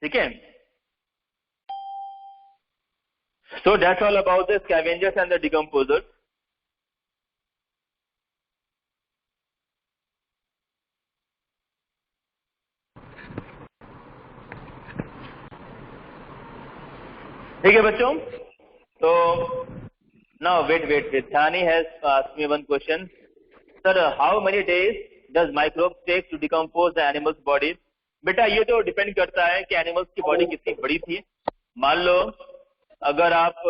ठीक है। So that's all about the scavengers and the decomposers. ठीक है बच्चों, तो now wait. Thani has asked me one question. Sir, how many days does microbes take to decompose the animal's body? बेटा ये तो depend करता है कि एनिमल्स की बॉडी कितनी बड़ी थी। मान लो अगर आप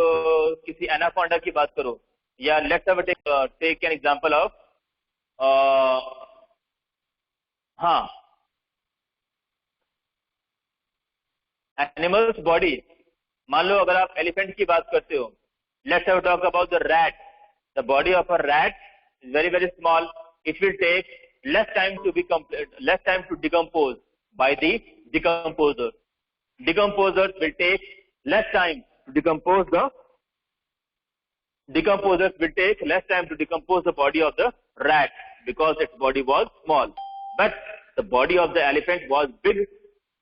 किसी एनाकोंडा की बात करो, या let's take an example of animals body. मान लो अगर आप एलिफेंट की बात करते हो, let's have talk about the rat. The body of a rat is very small. It will take less time to decompose by the decomposer. Decomposers will take less time to decompose the body of the rat because its body was small, but the body of the elephant was big.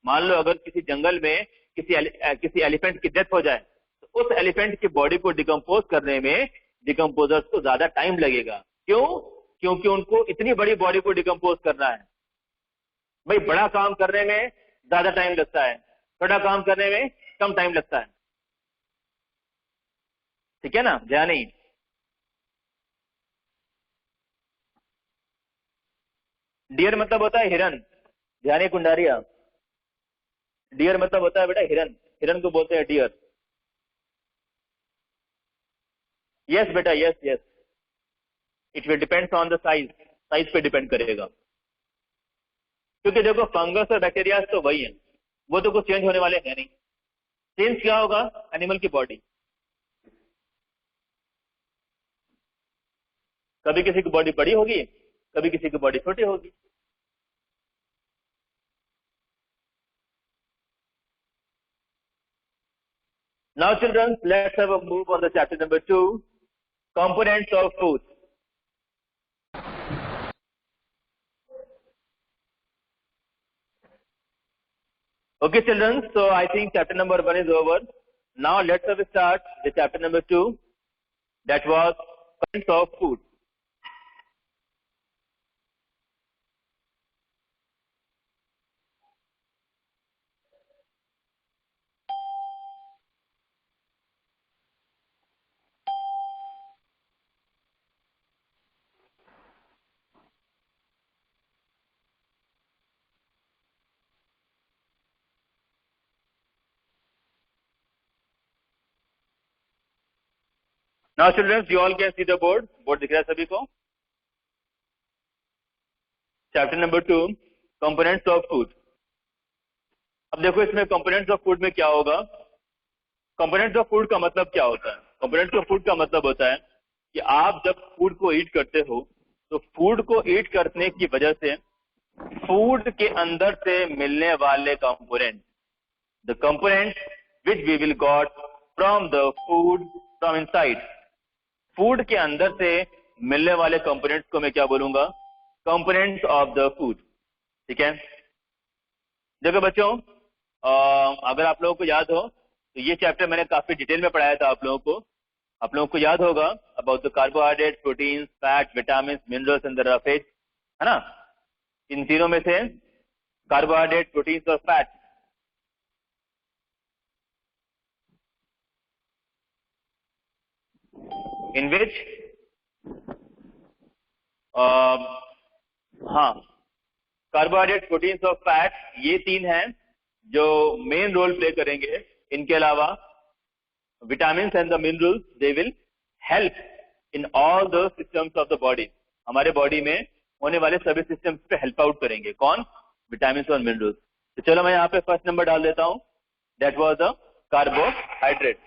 मान लो अगर किसी जंगल में किसी elephant की death हो जाए तो उस एलिफेंट की बॉडी को डिकम्पोज करने में डिकम्पोजर्स को ज्यादा टाइम लगेगा। क्यों? क्योंकि उनको इतनी बड़ी बॉडी को डिकम्पोज करना है। भाई बड़ा काम करने में ज्यादा टाइम लगता है, छोटा काम करने में कम टाइम लगता है। ठीक है ना ध्यानी? डियर मतलब होता है हिरन, ध्यानी कुंडारिया। डियर मतलब होता है बेटा हिरन, हिरन को बोलते हैं डियर। यस बेटा, yes. It will depends on the size पे डिपेंड करेगा। क्योंकि देखो फंगस और बैक्टीरिया तो वही है, वो तो कुछ चेंज होने वाले हैं नहीं। चेंज क्या होगा? एनिमल की बॉडी। कभी किसी की बॉडी बड़ी होगी, कभी किसी की बॉडी छोटी होगी। Now children, let's have a move on the chapter number 2, components of food. Okay children, so I think chapter number 1 is over. Now let's have a start the chapter number 2, that was components of food. Now children, you all can see the board दिख रहा है सभी को? Chapter number 2, components of food. अब देखो इसमें components of food में क्या होगा। कंपोनेंट्स ऑफ फूड का मतलब क्या होता है? कंपोनेंट्स ऑफ फूड का मतलब होता है कि आप जब फूड को ईट करते हो तो फूड को ईट करने की वजह से फूड के अंदर से मिलने वाले component, the component which we will got from the food from inside. Food के अंदर से मिलने वाले कंपोनेंट्स को मैं क्या बोलूंगा? Components of the food. ठीक है, देखो बच्चों, अगर आप लोगों को याद हो तो ये चैप्टर मैंने काफी डिटेल में पढ़ाया था आप लोगों को याद होगा about the carbohydrate, proteins, fat, vitamin, minerals and the roughage, है ना? इन तीनों में से कार्बोहाइड्रेट, प्रोटीन्स और फैट, इन विच कार्बोहाइड्रेट, प्रोटीन्स और फैट, ये तीन हैं जो मेन रोल प्ले करेंगे। इनके अलावा vitamin and the minerals, they will help in all the systems of the body. हमारे बॉडी में होने वाले सभी सिस्टम्स पे हेल्प आउट करेंगे। कौन? विटामिन और मिनरल्स। तो चलो मैं यहाँ पे फर्स्ट नंबर डाल देता हूं, that was the carbohydrate.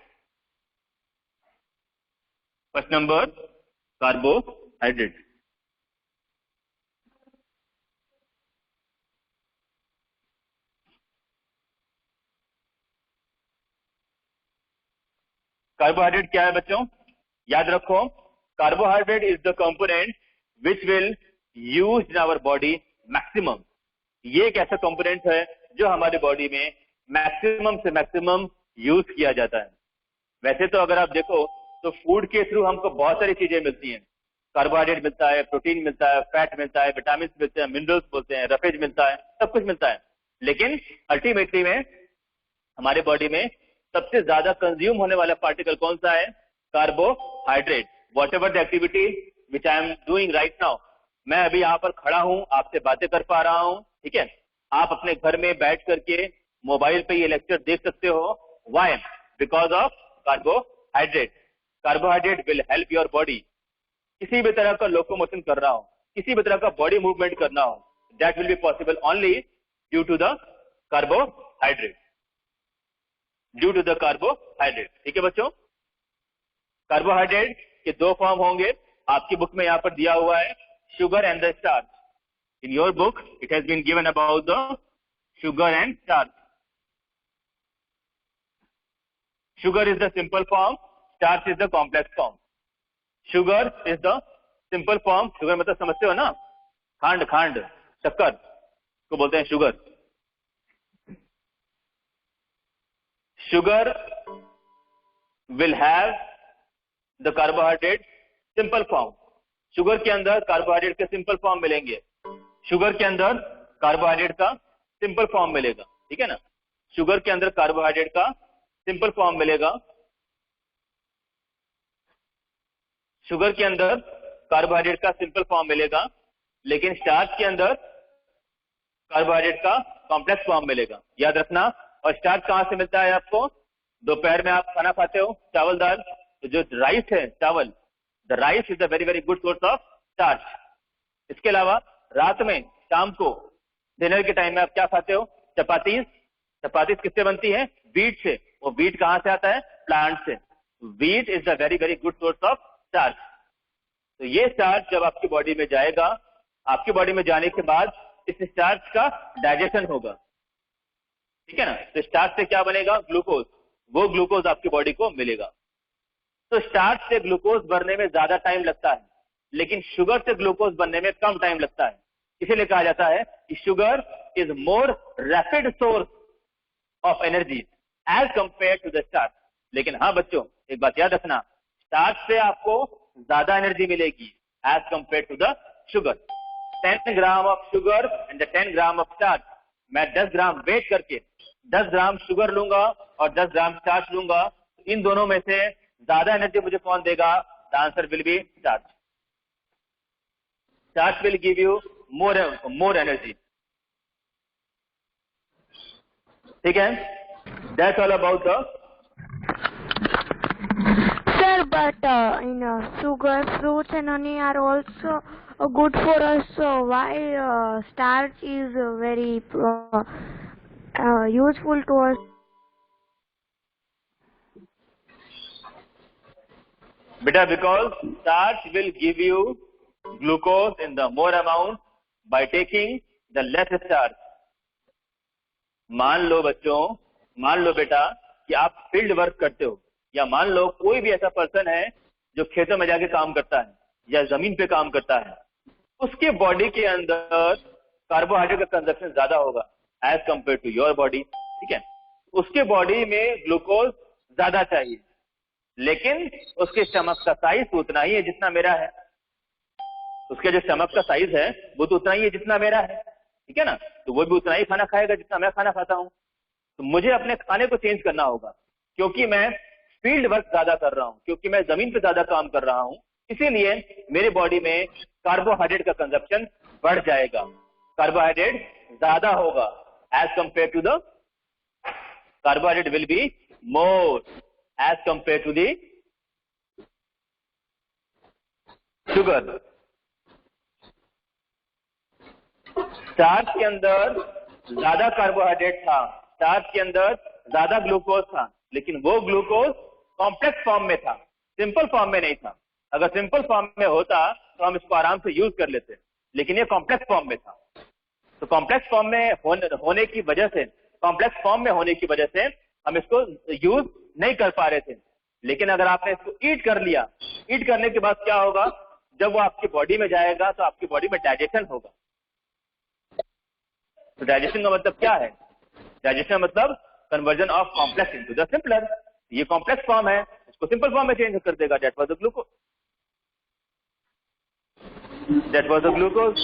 First number carbohydrate. Carbohydrate क्या है बच्चों? याद रखो, carbohydrate is the component which will use in our body maximum. ये एक ऐसा कंपोनेंट है जो हमारे बॉडी में मैक्सिमम से मैक्सिमम यूज किया जाता है। वैसे तो अगर आप देखो तो फूड के थ्रू हमको बहुत सारी चीजें मिलती हैं, कार्बोहाइड्रेट मिलता है, प्रोटीन मिलता है, फैट मिलता है, विटामिन मिलते हैं, मिनरल्स बोलते हैं, रफेज मिलता है, सब कुछ मिलता है। लेकिन अल्टीमेटली में हमारे बॉडी में सबसे ज्यादा कंज्यूम होने वाला पार्टिकल कौन सा है? Carbohydrate. What ever the activity which I am doing right now, मैं अभी यहाँ पर खड़ा हूं, आपसे बातें कर पा रहा हूं, ठीक है। आप अपने घर में बैठ करके मोबाइल पे ये लेक्चर देख सकते हो। Why? Because of carbohydrate. Carbohydrate will help your body. किसी भी तरह का लोकोमोशन कर रहा हो, किसी भी तरह का बॉडी मूवमेंट करना हो, that will be possible only due to the carbohydrate, due to the carbohydrate. ठीक है बच्चों, कार्बोहाइड्रेट के दो फॉर्म होंगे, आपकी बुक में यहां पर दिया हुआ है, sugar and the starch. In your book it has been given about the sugar and starch. Sugar is the simple form, starch is the complex form. Sugar is the simple form, sugar मतलब समझते हो ना, खांड, खांड, शक्कर को बोलते हैं sugar. Sugar will have the carbohydrate simple form. Sugar के अंदर कार्बोहाइड्रेट के सिंपल फॉर्म मिलेंगे, शुगर के अंदर कार्बोहाइड्रेट का सिंपल फॉर्म मिलेगा, ठीक है ना। शुगर के अंदर कार्बोहाइड्रेट का सिंपल फॉर्म मिलेगा, शुगर के अंदर कार्बोहाइड्रेट का सिंपल फॉर्म मिलेगा, लेकिन स्टार्च के अंदर कार्बोहाइड्रेट का कॉम्प्लेक्स फॉर्म मिलेगा, याद रखना। और स्टार्च कहां से मिलता है आपको? दोपहर में आप खाना खाते हो चावल दाल, तो जो राइस है चावल, the rice is the very very good source of starch. इसके अलावा रात में, शाम को, डिनर के टाइम में आप क्या खाते हो? चपातीस। चपातीस किससे बनती है? व्हीट से। वो व्हीट कहां से आता है? प्लांट से। Wheat is the very very good source of starch. तो ये स्टार्च जब आपकी बॉडी में जाएगा, आपकी बॉडी में जाने के बाद इस स्टार्च का डाइजेशन होगा, ठीक है ना। तो स्टार्च से क्या बनेगा? ग्लूकोज। वो ग्लूकोज आपकी बॉडी को मिलेगा। तो स्टार्च से ग्लूकोज बनने में ज्यादा टाइम लगता है, लेकिन शुगर से ग्लूकोज बनने में कम टाइम लगता है। इसीलिए कहा जाता है कि sugar is more rapid source of energy as compare to the starch. लेकिन हाँ बच्चों, एक बात याद रखना, स्टार्च से आपको ज्यादा एनर्जी मिलेगी as compare to the sugar. 10 gram of sugar and 10 gram of starch, मैं 10 ग्राम वेट करके 10 ग्राम शुगर लूंगा और 10 ग्राम स्टार्च लूंगा, इन दोनों में से ज्यादा एनर्जी मुझे कौन देगा? The answer will be starch. Starch will give you more energy, ठीक है। That's all about the Sir, but sugar, fruits and honey are also good for us. So why starch is very useful to us? Beta, because starch will give you glucose in the more amount by taking the less starch. मान लो बच्चों, मान लो बेटा कि आप field work करते हो, या मान लो कोई भी ऐसा पर्सन है जो खेतों में जाके काम करता है या जमीन पे काम करता है, उसके बॉडी के अंदर कार्बोहाइड्रेट का कंजप्शन ज्यादा होगा as compare to your body, ठीक है। उसके बॉडी में ग्लूकोज ज्यादा चाहिए, लेकिन उसके स्टमक का साइज उतना ही है जितना मेरा है। उसके जो स्टमक का साइज है वो तो उतना ही है जितना मेरा है, ठीक है ना। तो वो भी उतना ही खाना खाएगा जितना मैं खाना खाता हूं। तो मुझे अपने खाने को चेंज करना होगा, क्योंकि मैं फील्ड वर्क ज्यादा कर रहा हूं, क्योंकि मैं जमीन पे ज्यादा काम कर रहा हूं, इसीलिए मेरे बॉडी में कार्बोहाइड्रेट का कंजप्शन बढ़ जाएगा, कार्बोहाइड्रेट ज्यादा होगा as compare to the, carbohydrate will be more as compare to the sugar. Starch के अंदर ज्यादा कार्बोहाइड्रेट था, स्टार्च के अंदर ज्यादा ग्लूकोज था, लेकिन वो ग्लूकोज कॉम्प्लेक्स फॉर्म में था, सिंपल फॉर्म में नहीं था। अगर सिंपल फॉर्म में होता तो हम इसको आराम से यूज कर लेते, लेकिन ये कॉम्प्लेक्स फॉर्म में था। तो कॉम्प्लेक्स फॉर्म में होने की वजह से, कॉम्प्लेक्स फॉर्म में होने की वजह से हम इसको यूज नहीं कर पा रहे थे। लेकिन अगर आपने इसको ईट कर लिया, ईट करने के बाद क्या होगा? जब वो आपकी बॉडी में जाएगा तो आपकी बॉडी में डाइजेशन होगा। तो डाइजेशन का मतलब क्या है? डाइजेशन का मतलब conversion of complex into the simpler. ये कॉम्प्लेक्स फॉर्म है, इसको सिंपल फॉर्म में चेंज कर देगा। That was the glucose, that was the glucose.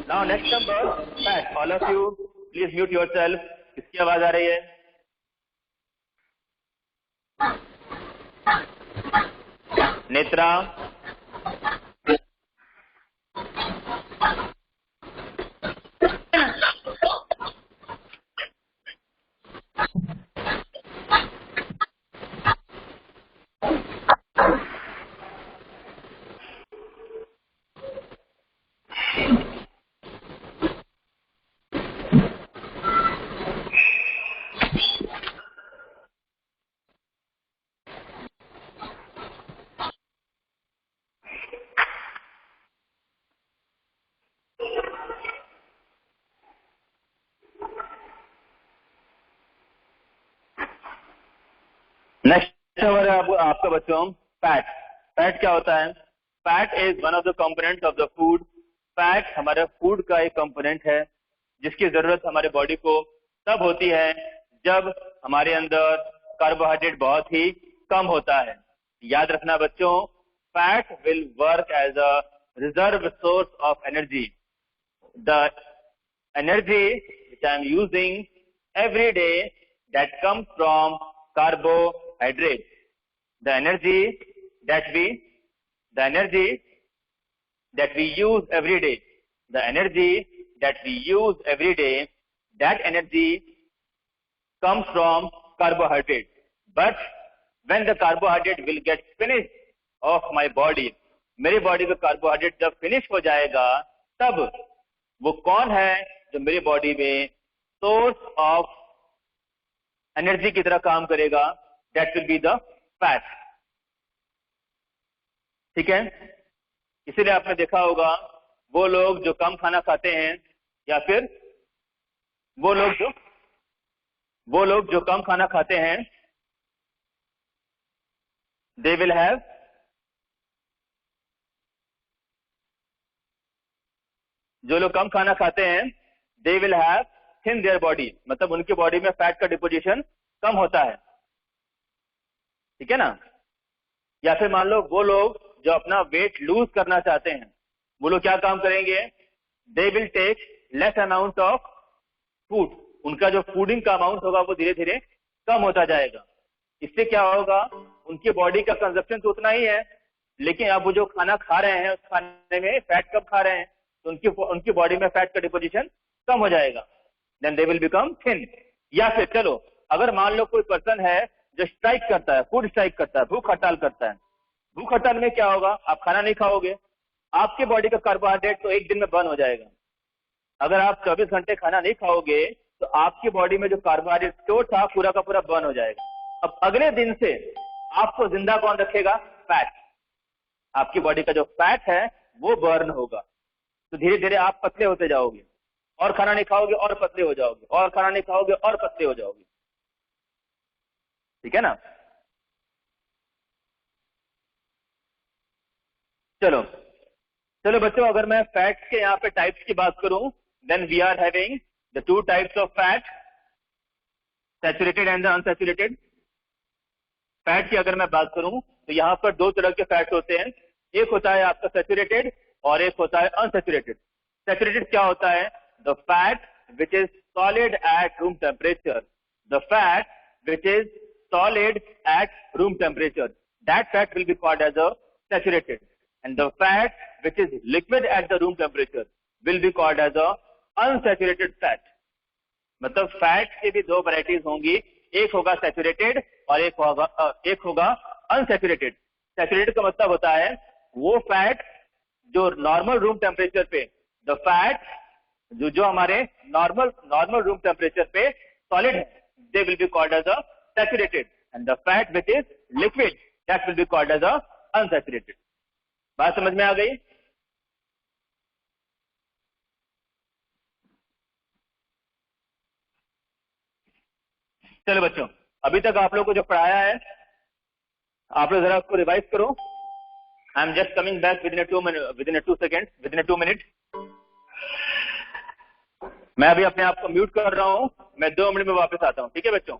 Now next number fat. All of you please mute yourself. किसकी आवाज आ रही है? नेत्रा, नेक्स्ट नंबर है आपका बच्चों फैट। फैट क्या होता है? Fat is one of the components of the food. Fat हमारे फूड का एक कंपोनेंट है जिसकी जरूरत हमारे बॉडी को तब होती है जब हमारे अंदर कार्बोहाइड्रेट बहुत ही कम होता है। याद रखना बच्चों, fat will work as a reserve source of energy. The energy which I am using every day that comes from carbohydrates. The energy that we use every day, the energy that we use every day, that energy comes from carbohydrate. But when the carbohydrate will get finished of my body, मेरी body का carbohydrate जब finish हो जाएगा तब वो कौन है जो मेरी बॉडी में सोर्स ऑफ एनर्जी की तरह काम करेगा? That will be the fat. ठीक है, इसीलिए आपने देखा होगा वो लोग जो कम खाना खाते हैं या फिर वो लोग जो कम खाना खाते हैं, दे विल हैव जो लोग कम खाना खाते हैं they will have thin their body, मतलब उनकी बॉडी में फैट का डिपोजिशन कम होता है। ठीक है ना? या फिर मान लो वो लोग जो अपना वेट लूज करना चाहते हैं, वो लोग क्या काम करेंगे? They will take less amount of food. उनका जो फूडिंग का अमाउंट होगा वो धीरे धीरे कम होता जाएगा। इससे क्या होगा? उनकी बॉडी का कंजप्शन तो उतना ही है, लेकिन अब वो जो खाना खा रहे हैं उस खाने में फैट कम खा रहे हैं, तो उनकी बॉडी में फैट का डिपोजिशन कम हो जाएगा। Then they will become thin. या फिर चलो अगर मान लो कोई पर्सन है जो स्ट्राइक करता है, फूड स्ट्राइक करता है, भूख हड़ताल करता है। भूख हड़ताल में क्या होगा? आप खाना नहीं खाओगे, आपके बॉडी का कार्बोहाइड्रेट तो एक दिन में बर्न हो जाएगा। अगर आप 24 घंटे खाना नहीं खाओगे तो आपकी बॉडी में जो कार्बोहाइड्रेट स्टोर था पूरा का पूरा बर्न हो जाएगा। अब अगले दिन से आपको जिंदा कौन रखेगा? फैट। आपकी बॉडी का जो फैट है वो बर्न होगा, तो धीरे धीरे आप पतले होते जाओगे, और खाना नहीं खाओगे और पतले हो जाओगे, और खाना नहीं खाओगे और पतले हो जाओगे। ठीक है ना? चलो चलो बच्चों, अगर मैं फैट्स के यहाँ पे टाइप्स की बात करूं, then we are having the two types of fat, saturated and the unsaturated. Fat की अगर मैं बात करूं तो यहाँ पर दो तरह के फैट्स होते हैं। एक होता है आपका सैचुरेटेड और एक होता है अनसैचुरेटेड। सैचुरेटेड क्या होता है? The fat which is solid at room temperature, the fat which is solid at room temperature, that fat will be called as a saturated, and the fat which is liquid at the room temperature will be called as a unsaturated fat। मतलब fat के भी दो varieties होंगी, एक होगा saturated और एक होगा अनसैचुरेटेड। सैचुरेटेड का मतलब होता है वो फैट जो नॉर्मल रूम टेम्परेचर पे, द फैट जो हमारे नॉर्मल रूम टेम्परेचर पे सॉलिड है, they will be called as a saturated, and the fat which is liquid that will be called as a unsaturated. बात समझ में आ गई? चलो बच्चों, अभी तक आप लोग को जो पढ़ाया है आप लोग जरा उसको रिवाइज करो। I am just coming back with in 2 minutes। मैं अभी अपने आप को म्यूट कर रहा हूं, मैं 2 मिनट में वापस आता हूं, ठीक है बच्चों।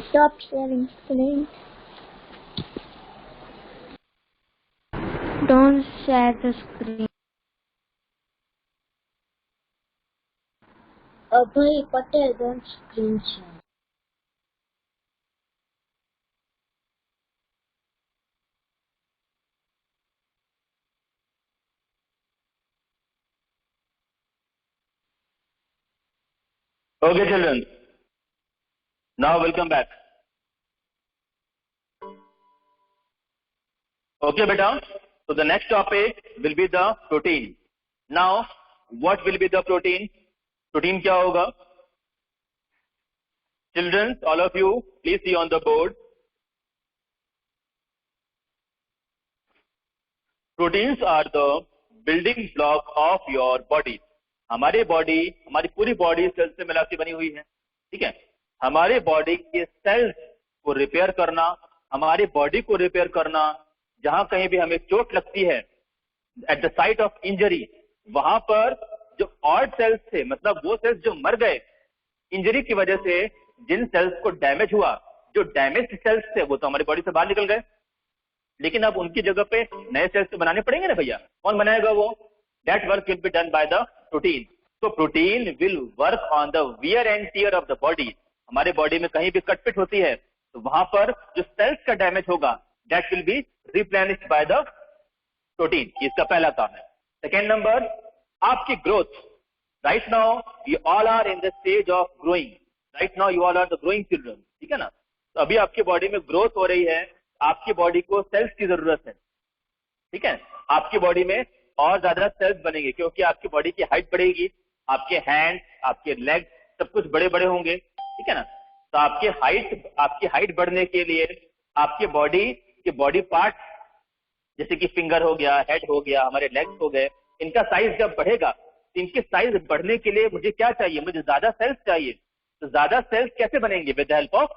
Stop sharing screen. Don't share the screen. Abhay Patel, don't screen share. Okay children, now welcome back. Okay beta, so the next topic will be the protein. Now what will be the protein? Protein क्या होगा? Children, all of you, please see on the board. Proteins are the building block of your body. हमारी body, हमारी पूरी body cells से मिलाकर बनी हुई है, ठीक है। हमारे बॉडी के सेल्स को रिपेयर करना, हमारी बॉडी को रिपेयर करना, जहां कहीं भी हमें चोट लगती है, at the site of injury, वहां पर जो ऑड सेल्स थे, मतलब वो सेल्स जो मर गए इंजरी की वजह से, जिन सेल्स को डैमेज हुआ, जो डैमेज सेल्स थे वो तो हमारी बॉडी से बाहर निकल गए, लेकिन अब उनकी जगह पे नए सेल्स तो बनाने पड़ेंगे ना भैया। कौन बनाएगा वो? That work will be done by the protein. तो protein will work on the wear and tear of the body. हमारे बॉडी में कहीं भी कटपिट होती है तो वहां पर जो सेल्स का डैमेज होगा, that will be replenished by the protein. इसका पहला काम है। सेकेंड नंबर, आपकी growth. Right now you all are in the stage of growing. Right now you all are the growing children, ठीक है ना। तो अभी आपकी बॉडी में ग्रोथ हो रही है, आपकी बॉडी को सेल्स की जरूरत है, ठीक है। आपकी बॉडी में और ज्यादा सेल्स बनेंगे क्योंकि आपकी बॉडी की हाइट बढ़ेगी, आपके हैंड, आपके लेग सब कुछ बड़े बड़े होंगे, ठीक है ना। तो आपकी हाइट बढ़ने के लिए आपके बॉडी के बॉडी पार्ट जैसे कि फिंगर हो गया, हेड हो गया, हमारे लेग्स हो गए, इनका साइज जब बढ़ेगा तो इनके साइज बढ़ने के लिए मुझे क्या चाहिए? मुझे ज्यादा सेल्स चाहिए। तो ज्यादा सेल्स कैसे बनेंगे? With the help of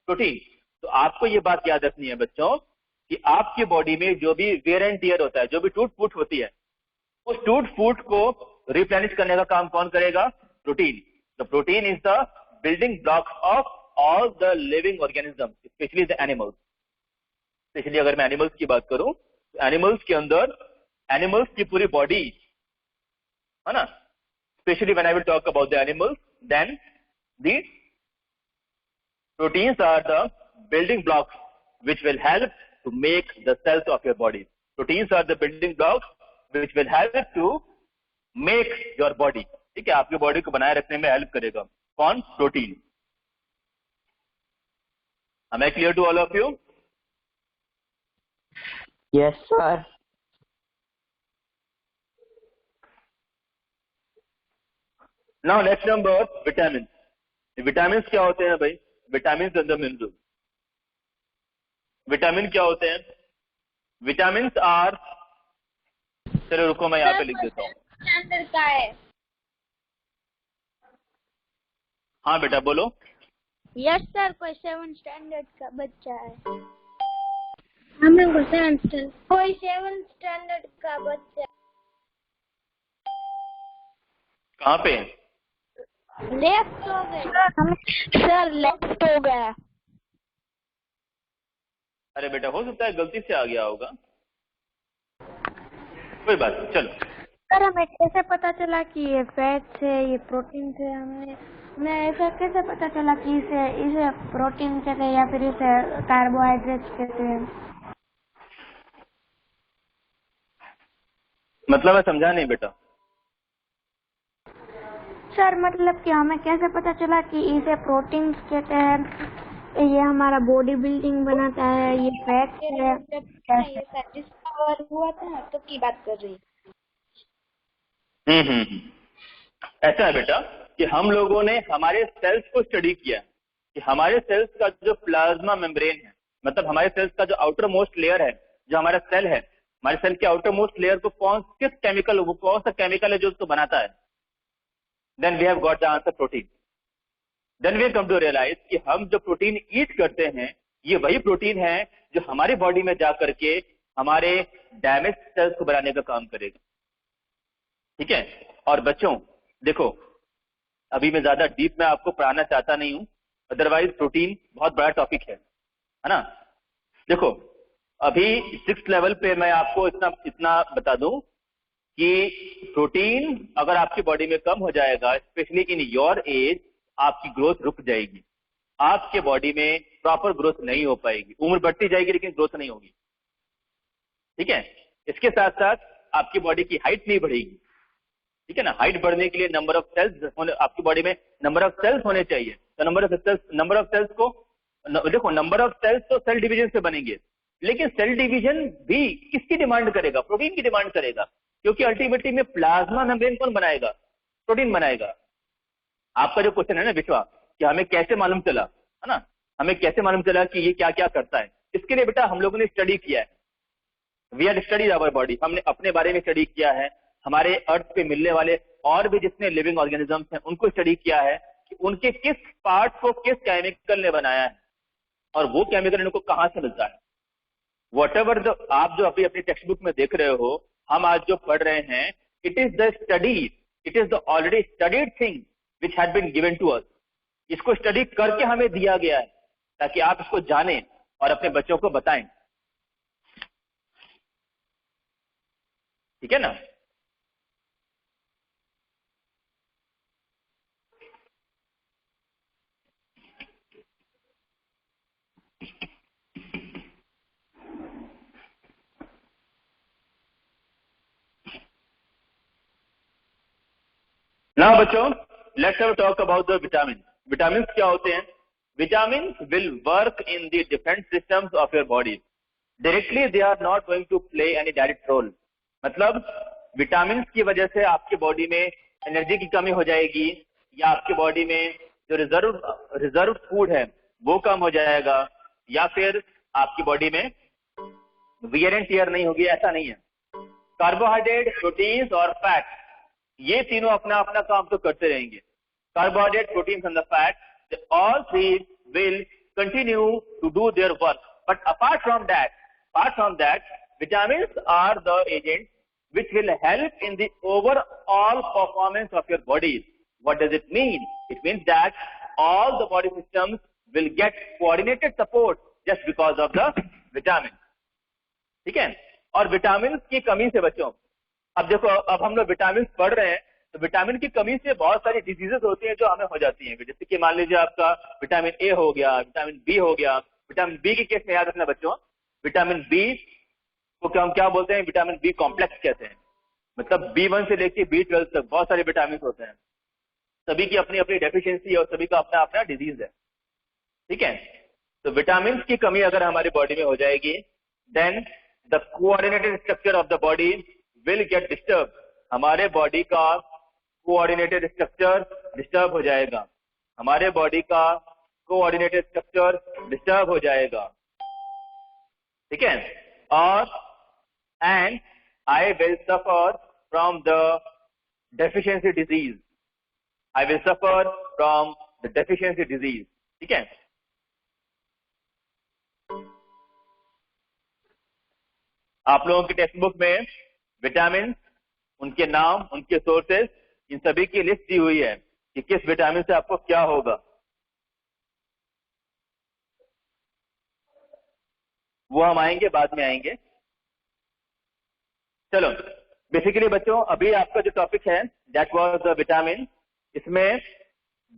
protein. तो आपको ये बात याद रखनी है बच्चों कि आपकी बॉडी में जो भी वेयर एंड टियर होता है, जो भी टूट फूट होती है, उस टूट फूट को रिप्लेनिश करने का काम कौन करेगा? Protein. The protein is the building block of all the living organism, specially the animals. Specially अगर मैं एनिमल्स की बात करूं तो एनिमल्स के अंदर एनिमल्स की पूरी बॉडी है ना, specially when I will talk about the animals, then the proteins are the building blocks which will help to make the cells of your body. Proteins are the building blocks which will help to make your body. ठीक है, आपकी body को बनाए रखने में help करेगा कौन? Protein. Am I clear to all of you? Yes, sir. Now next number, vitamins. Vitamin क्या होते हैं भाई? Vitamin and the mineral. Vitamin क्या होते हैं? विटामिन आर, चलो रुको मैं यहाँ पे लिख देता हूँ। स्टैंडर्ड का है। हाँ बेटा बोलो। यस सर, कोई 7 स्टैंडर्ड का बच्चा है। हमें को 7th स्टैंडर्ड, कोई 7th स्टैंडर्ड का बच्चा कहाँ पे? लेफ्ट हो गया सर, लेफ्ट हो गया। अरे बेटा, हो सकता है गलती से आ गया होगा, कोई बात नहीं, चलो। सर हमें कैसे पता चला कि ये फैट है, ये प्रोटीन है? हमें ऐसा कैसे पता चला कि इसे प्रोटीन कहते हैं या फिर इसे कार्बोहाइड्रेट्स कहते हैं? मतलब मैं समझा नहीं बेटा। सर मतलब कि हमें कैसे पता चला कि इसे प्रोटीन कहते हैं, ये हमारा बॉडी बिल्डिंग बनाता है, ये फैट है? ये सब डिस्कवर हुआ था तो की बात कर रही है। ऐसा है बेटा कि हम लोगों ने हमारे सेल्स को स्टडी किया कि हमारे सेल्स का जो प्लाज्मा मेम्ब्रेन है, मतलब हमारे सेल्स का जो आउटर मोस्ट लेयर है, जो हमारा सेल है, हमारे सेल के आउटर मोस्ट लेयर को कौन सा केमिकल है जो उसको बनाता है। Then we have got the answer protein. Then we come to realise कि हम जो प्रोटीन ईट करते हैं, ये वही प्रोटीन है जो हमारी बॉडी में जा करके हमारे डैमेज सेल्स को बनाने का काम करेगा। ठीक है। और बच्चों देखो, अभी मैं ज्यादा डीप में आपको पढ़ाना चाहता नहीं हूं, अदरवाइज प्रोटीन बहुत बड़ा टॉपिक है ना। देखो, अभी 6th लेवल पे मैं आपको इतना बता दूं कि प्रोटीन अगर आपकी बॉडी में कम हो जाएगा, स्पेशली इन योर एज, आपकी ग्रोथ रुक जाएगी, आपके बॉडी में प्रॉपर ग्रोथ नहीं हो पाएगी, उम्र बढ़ती जाएगी लेकिन ग्रोथ नहीं होगी। ठीक है। इसके साथ साथ आपकी बॉडी की हाइट नहीं बढ़ेगी। ठीक है ना। हाइट बढ़ने के लिए नंबर ऑफ सेल्स होने, आपकी बॉडी में नंबर ऑफ सेल्स होने चाहिए। तो नंबर ऑफ सेल्स को देखो, नंबर ऑफ सेल्स तो सेल डिवीजन से बनेंगे, लेकिन सेल डिवीजन भी किसकी डिमांड करेगा? प्रोटीन की डिमांड करेगा, क्योंकि अल्टीमेटली में प्लाज्मा मेम्ब्रेन कौन बनाएगा? प्रोटीन बनाएगा। आपका जो क्वेश्चन है ना विश्वा, कि हमें कैसे मालूम चला, है ना, हमें कैसे मालूम चला कि ये क्या क्या करता है, इसके लिए बेटा हम लोगों ने स्टडी किया है। We are study our body, हमने अपने बारे में स्टडी किया है, हमारे अर्थ पे मिलने वाले और भी जितने लिविंग ऑर्गेनिजम्स हैं उनको स्टडी किया है कि उनके किस पार्ट को किस केमिकल ने बनाया है और वो केमिकल इनको कहां से मिलता है। वॉटेवर आप जो अभी अपनी टेक्स्ट बुक में देख रहे हो, हम आज जो पढ़ रहे हैं, it is the study, it is the already studied thing which had been given to us. इसको स्टडी करके हमें दिया गया है ताकि आप इसको जानें और अपने बच्चों को बताएं। ठीक है ना। नाउ बच्चों, let's have talk about the vitamin. Vitamin क्या होते हैं? Vitamin will work in the different systems of your body. Directly they are not going to play any direct role. मतलब विटामिन की वजह से आपकी बॉडी में एनर्जी की कमी हो जाएगी, या आपकी बॉडी में जो रिजर्व फूड है वो कम हो जाएगा, या फिर आपकी बॉडी में वियर एंड टियर नहीं होगी, ऐसा नहीं है। कार्बोहाइड्रेट, प्रोटीन्स और फैट, ये तीनों अपना अपना काम तो करते रहेंगे। Carbohydrate, proteins and the fat, all three will continue to do their work. But apart from that, vitamins are the agents which will help in the overall performance of your body. What does it mean? It means that all the body systems will get coordinated support just because of the vitamins. ठीक है। और vitamin की कमी से बच्चों, अब देखो, अब हम लोग विटामिन पढ़ रहे हैं, तो विटामिन की कमी से बहुत सारी डिजीजेस होती हैं जो हमें हो जाती हैं। जैसे कि मान लीजिए आपका विटामिन ए हो गया, विटामिन बी हो गया। विटामिन बी के केस में याद रखना बच्चों, विटामिन बी को हम क्या बोलते हैं? विटामिन बी कॉम्प्लेक्स कहते हैं। मतलब B1 से लेके B12 तक बहुत सारे विटामिन होते हैं, सभी की अपनी अपनी डेफिशिएंसी है और सभी का अपना अपना डिजीज है। ठीक है। तो विटामिन की कमी अगर हमारी बॉडी में हो जाएगी, then the coordinated structure of the body will get disturb. हमारे बॉडी का कोऑर्डिनेटेड स्ट्रक्चर डिस्टर्ब हो जाएगा, हमारे बॉडी का कोऑर्डिनेटेड स्ट्रक्चर डिस्टर्ब हो जाएगा। ठीक है। और and I will suffer from the deficiency disease, I will suffer from the deficiency disease. ठीक है। आप लोगों की टेक्स्ट बुक में विटामिन, उनके नाम, उनके सोर्सेस, इन सभी की लिस्ट दी हुई है कि किस विटामिन से आपको क्या होगा। वो हम आएंगे, बाद में आएंगे। चलो, बेसिकली बच्चों अभी आपका जो टॉपिक है दैट वाज द विटामिन। इसमें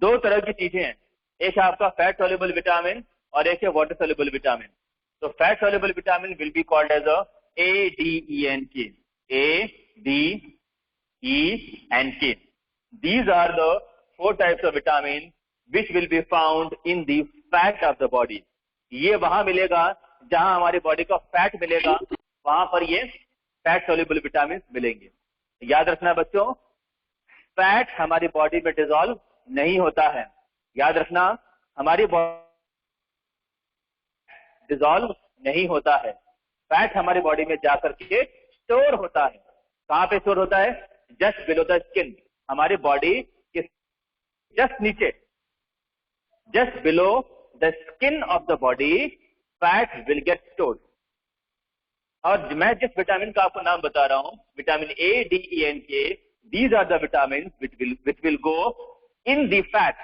दो तरह की चीजें हैं, एक है आपका फैट सॉल्युबल विटामिन और एक है वाटर सॉल्युबल विटामिन। तो fat soluble vitamin will be called as a ADENK, ADENK. These are the four types of vitamin which will be found in the fat of the body. ये वहां मिलेगा जहां हमारी body का fat मिलेगा, वहां पर ये फैट सॉल्युबल विटामिन मिलेंगे। याद रखना बच्चों, फैट हमारी बॉडी में डिसॉल्व नहीं होता है। याद रखना, हमारी बॉडी डिसॉल्व नहीं होता है। फैट हमारी बॉडी में जाकर के स्टोर होता है। कहां पे स्टोर होता है? Just below the skin. हमारी बॉडी के जस्ट नीचे, just below the skin of the body, fat will get stored. और मैं जिस विटामिन का आपको नाम बता रहा हूं, vitamin ADENK, these are the vitamin which will go in the fat.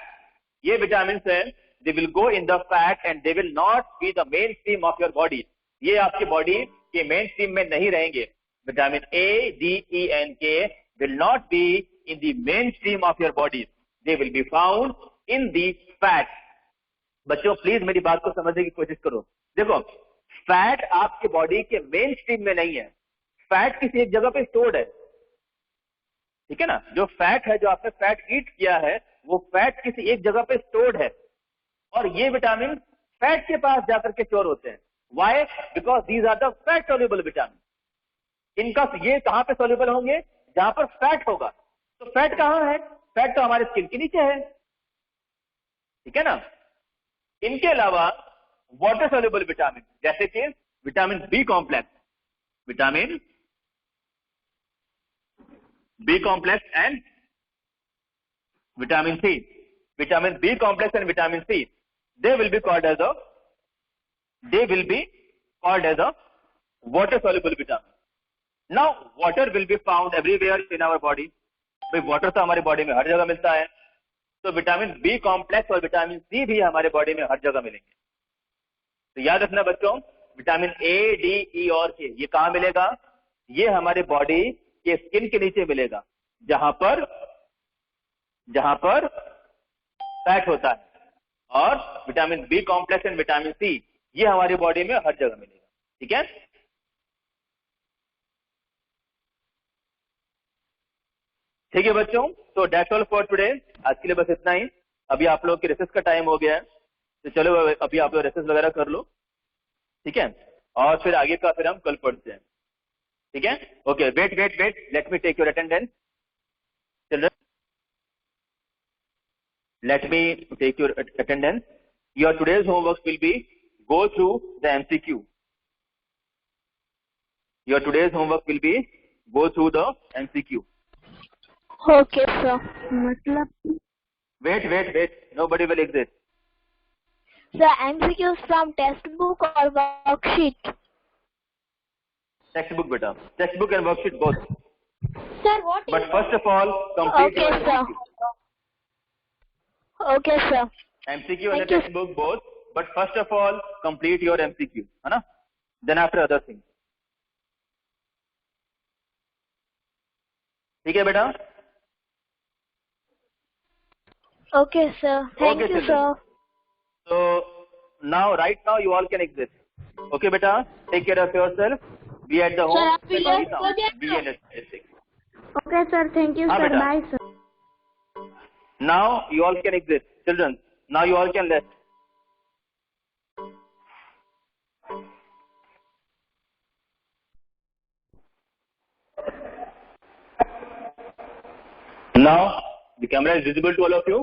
ये विटामिन है, they will go in the fat and they will not be the mainstream of your body. ये आपकी बॉडी के मेन स्ट्रीम में नहीं रहेंगे। Vitamin ADENK will not be in the mainstream of your body. They will be found in the fat. बच्चों please मेरी बात को समझने की कोशिश करो। देखो, फैट आपकी बॉडी के मेन स्ट्रीम में नहीं है, फैट किसी एक जगह पे स्टोर्ड है। ठीक है ना? जो फैट है, जो आपने फैट ईट किया है, वो फैट किसी एक जगह पे स्टोर्ड है और ये विटामिन फैट के पास जाकर के स्टोर होते हैं। Why? Because these are the fat soluble vitamin. इनका ये कहां पे सॉल्युबल होंगे? जहां पर फैट होगा। तो फैट कहां है? फैट तो हमारे स्किन के नीचे है। ठीक है ना? इनके अलावा वाटर सॉल्युबल विटामिन, जैसे कि vitamin B complex, vitamin B complex and vitamin C, vitamin B complex and vitamin C, they will be called as a water soluble vitamin. Now water will be found everywhere in our body. भाई water तो हमारी body में हर जगह मिलता है, तो vitamin B complex और vitamin C भी हमारे बॉडी में हर जगह मिलेंगे। तो याद रखना बच्चों, विटामिन A, D, E और K ये कहां मिलेगा? ये हमारे बॉडी के स्किन के नीचे मिलेगा, जहां पर फैट होता है। और vitamin B complex and vitamin C ये हमारी बॉडी में हर जगह मिलेगा। ठीक है? ठीक है बच्चों, तो दैट्स ऑल फॉर टुडे। आज के लिए बस इतना ही। अभी आप लोगों की रिसेस का टाइम हो गया है, तो चलो अभी आप लोग रिसेस वगैरह कर लो। ठीक है? और फिर आगे का फिर हम कल पढ़ते हैं। ठीक है? Okay, wait, let me take your attendance children. Let me take your attendance. Your today's homework will be go through the MCQ. Your today's homework will be go through the MCQ. Okay, sir. मतलब Wait. Nobody will exit. Sir, MCQs from textbook or worksheet? Textbook, beta. Textbook and worksheet both. Sir, what But first of all, complete Okay, your sir. MCQ. Okay, sir. MCQ and the Thank you. textbook both. But first of all, complete your MCQ. है ना? Then after other things. ठीक है बेटा? Okay, sir. Thank Okay, you, children. sir. So right now you all can exit. Okay, beta. Take care of yourself. Be at the home. Sir, आप relax Be हो जाए sound. Be energetic. Okay sir, thank you हाँ, sir, बेटा। Bye sir. Now you all can exit, children. Now you all can rest. Now the camera is visible to all of you.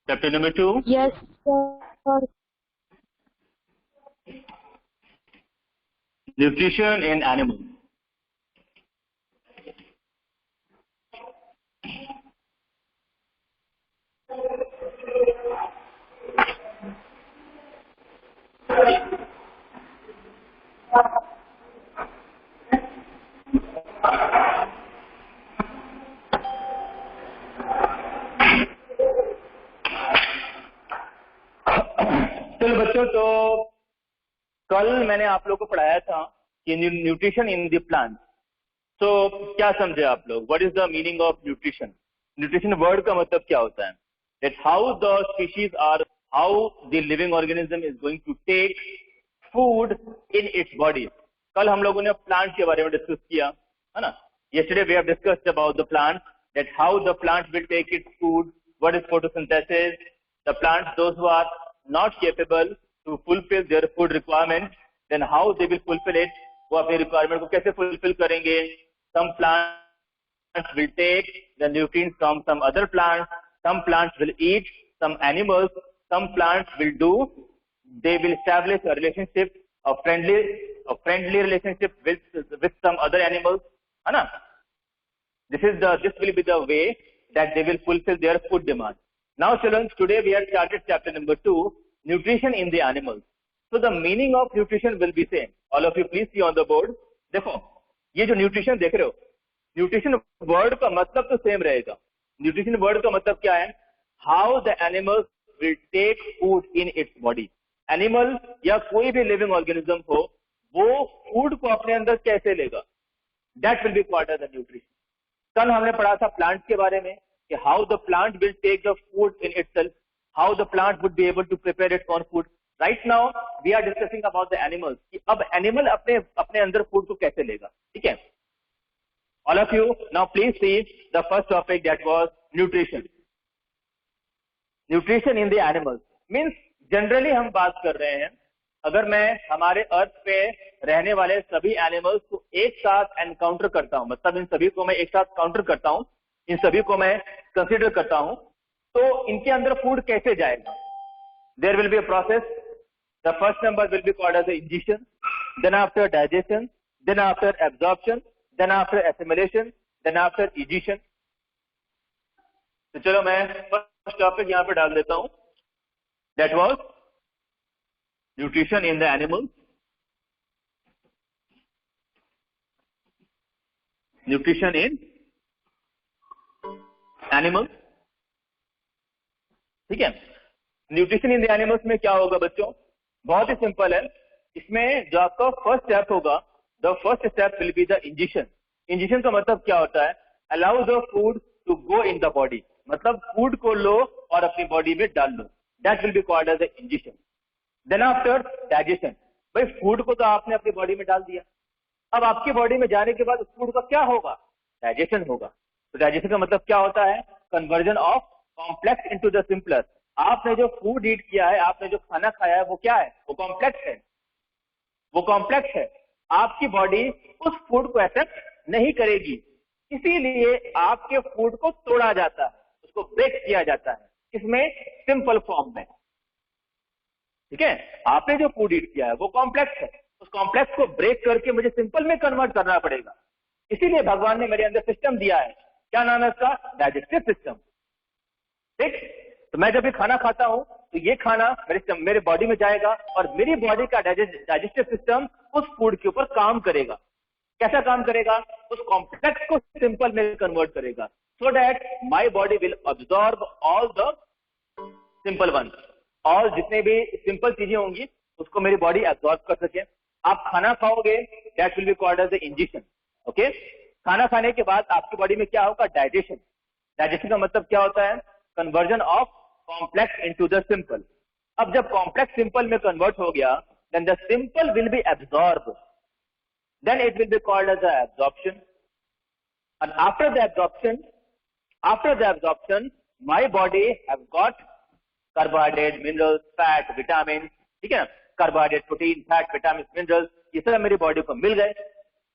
Chapter number 2. Yes, sir. Nutrition in animals. चलो बच्चों, तो कल मैंने आप लोगों को पढ़ाया था कि न्यूट्रिशन इन द प्लांट। तो क्या समझे आप लोग? What is the meaning of nutrition? Nutrition word का मतलब क्या होता है? That how the species are, how the living organism is going to take food in its body. कल हम लोगों ने प्लांट के बारे में डिस्कस किया, है ना? Yesterday we have discussed about the plant, that how the plant will take its food, what is photosynthesis, the plants those who are not capable to fulfill their food requirement, then how they will fulfill it, वो अपनी requirement को कैसे fulfill करेंगे। Some plants will take the nutrients from some other plants, some plants will eat some animals, some plants will do, they will establish a relationship, a friendly relationship with some other animals, है ना? This will be the way that they will fulfill their food demand. Now children, today we have started chapter number 2, nutrition in the animals. So the meaning of nutrition will be same. All of you please see on the board. देखो, ये जो nutrition देख रहे हो, nutrition word का मतलब तो same रहेगा। nutrition word का मतलब क्या है? How the animals will take food in its body. Animal या कोई भी living organism हो, वो food को अपने अंदर कैसे लेगा? That will be called as a nutrition. कल हमने पढ़ा था प्लांट के बारे में कि how the plant will take the food in itself, how the plant would be able to prepare its own food. Right now we are discussing about the animals, कि अब animal अपने अंदर food को कैसे लेगा, ठीक है? All of you now please see the first topic, that was nutrition. Nutrition in the animals means generally हम बात कर रहे हैं, अगर मैं हमारे अर्थ पे रहने वाले सभी एनिमल्स को एक साथ एनकाउंटर करता हूं, मतलब इन सभी को मैं एक साथ काउंटर करता हूं, इन सभी को मैं कंसीडर करता हूं, तो इनके अंदर फूड कैसे जाएगा? There will be a process. The first number will be called as injection, then after digestion, then after absorption, then after assimilation, then after egestion. तो चलो मैं फर्स्ट टॉपिक यहां पे डाल देता हूं, that was nutrition in the animals. Nutrition in animals, ठीक है? न्यूट्रिशन इन द एनिमल्स में क्या होगा बच्चों? बहुत ही सिंपल है। इसमें जो आपका फर्स्ट स्टेप होगा, the first step will be the injection. Injection का मतलब क्या होता है? Allow the food to go in the body, मतलब फूड को लो और अपनी बॉडी में डाल लो. That will be called as the injection. Then after digestion, भाई फूड को तो आपने अपनी बॉडी में डाल दिया, अब आपकी बॉडी में जाने के बाद उस फूड का क्या होगा? डाइजेशन होगा. तो डाइजेशन का मतलब क्या होता है? Conversion of complex into the simpler. आपने जो फूड ईट किया है, आपने जो खाना खाया है, वो क्या है? वो कॉम्प्लेक्स है, वो कॉम्प्लेक्स है. आपकी बॉडी उस फूड को एक्सेप्ट नहीं करेगी, इसीलिए आपके फूड को तोड़ा जाता है, उसको ब्रेक किया जाता है. इसमें सिंपल फॉर्म में, ठीक है? आपने जो फूड ईट किया है वो कॉम्प्लेक्स है, उस कॉम्प्लेक्स को ब्रेक करके मुझे सिंपल में कन्वर्ट करना पड़ेगा. इसीलिए भगवान ने मेरे अंदर सिस्टम दिया है. क्या नाम है इसका? Digestive system. ठीक? तो मैं जब भी खाना खाता हूं तो ये खाना मेरे बॉडी में जाएगा और मेरी बॉडी का डाइजेस्टिव सिस्टम उस फूड के ऊपर काम करेगा. कैसा काम करेगा? उस कॉम्प्लेक्स को सिंपल में कन्वर्ट करेगा, so that my body will absorb all the simple one. और जितने भी सिंपल चीजें होंगी उसको मेरी बॉडी एब्सॉर्ब कर सके. आप खाना खाओगे, that will be called as the injection. Okay? खाना खाने के बाद आपकी बॉडी में क्या होगा? डाइजेशन. डाइजेशन का मतलब क्या होता है? Conversion of complex into the simple. अब जब कॉम्प्लेक्स सिंपल में कन्वर्ट हो गया, then the simple will be absorb, then it will be called as the absorption. And after the absorption my body have got carbohydrate, minerals, fat, vitamin, ठीक है ना? Carbohydrate, protein, fat, vitamin, minerals, ये सब मेरी body को मिल गए.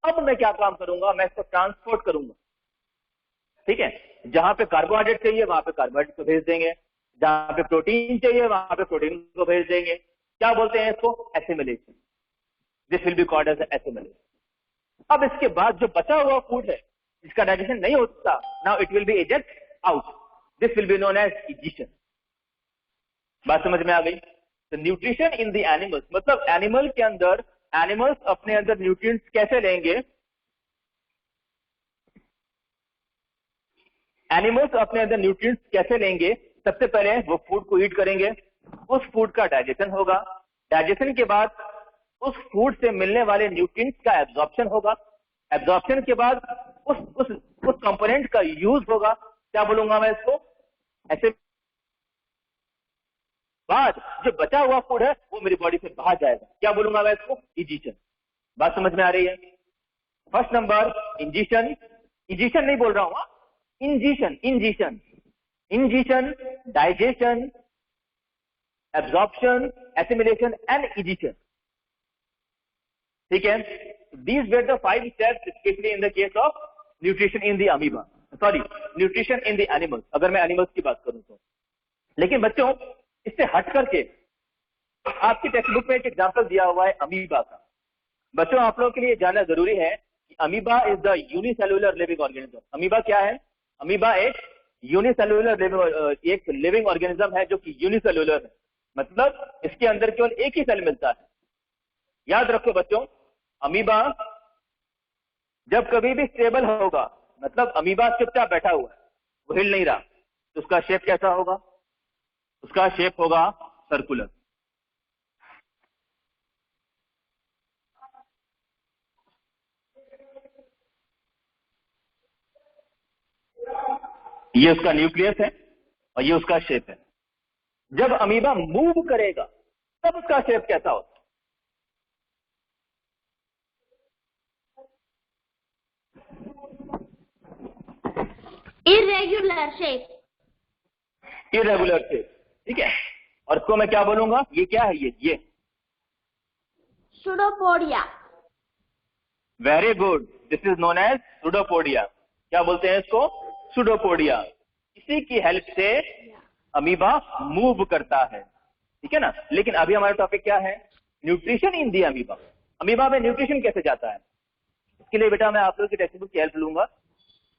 अब मैं क्या काम करूंगा? मैं इसको ट्रांसपोर्ट करूंगा. ठीक है? जहां पे कार्बोहाइड्रेट चाहिए वहां पे कार्बोहाइड्रेट को भेज देंगे, जहां पे प्रोटीन चाहिए वहां पे प्रोटीन को भेज देंगे. क्या बोलते हैं इसको? Assimilation. This will be called as assimilation. अब इसके बाद जो बचा हुआ फूड है, जिसका डाइजेशन नहीं होता, now it will be eject out. This will be known as egestion. बात समझ में आ गई? तो न्यूट्रिशन इन द एनिमल्स मतलब एनिमल के अंदर, एनिमल्स अपने अंदर न्यूट्रिएंट्स कैसे लेंगे? एनिमल्स अपने अंदर न्यूट्रिएंट्स कैसे लेंगे? सबसे पहले वो फूड को ईट करेंगे, उस फूड का डाइजेशन होगा, डाइजेशन के बाद उस फूड से मिलने वाले न्यूट्रिएंट्स का एब्जॉर्प्शन होगा, एब्जॉर्प्शन के बाद उस कंपोनेंट का यूज होगा, क्या बोलूंगा मैं इसको, ऐसे बाद जो बचा हुआ फूड है वो मेरी बॉडी से बाहर जाएगा, क्या बोलूंगा मैं इसको, इजिशन। बात समझ में आ रही है? फर्स्ट नंबर इंजिशन, इंजिशन नहीं बोल रहा हूं, इंजिशन, इंजिशन, इंजिशन, डाइजेशन, एब्जॉर्प्शन, एसिमिलेशन एंड इजिशन। ठीक है, these were the 5 steps especially in the case of nutrition in the amoeba, sorry, nutrition in the animals, अगर मैं एनिमल्स की बात करूं तो। लेकिन बच्चों इससे हट करके आपकी टेक्स्ट बुक में एक एग्जांपल दिया हुआ है अमीबा का। बच्चों आप लोगों के लिए जानना जरूरी है कि amoeba is the unicellular living organism. Amoeba क्या है? अमीबा एक यूनिसेलुलर एक लिविंग ऑर्गेनिज्म है जो कि यूनिसेलुलर है, मतलब इसके अंदर केवल एक ही सेल मिलता है। याद रखो बच्चों, अमीबा जब कभी भी स्टेबल होगा, मतलब अमीबा चुपचाप बैठा हुआ है, वो हिल नहीं रहा, तो उसका शेप कैसा होगा? उसका शेप होगा सर्कुलर। ये उसका न्यूक्लियस है और ये उसका शेप है। जब अमीबा मूव करेगा तब उसका शेप कैसा होता है? इरेगुलर शेप, इरेगुलर शेप, ठीक है। और इसको मैं क्या बोलूंगा? ये क्या है? ये pseudopodia. Very good, this is known as pseudopodia. क्या बोलते हैं इसको? सुडोपोडिया। इसी की हेल्प से अमीबा मूव करता है, ठीक है ना। लेकिन अभी हमारा टॉपिक क्या है? Nutrition in the amoeba. Amoeba में न्यूट्रिशन कैसे जाता है? इसके लिए बेटा मैं आप लोगों की टेक्स्ट बुक की हेल्प लूंगा।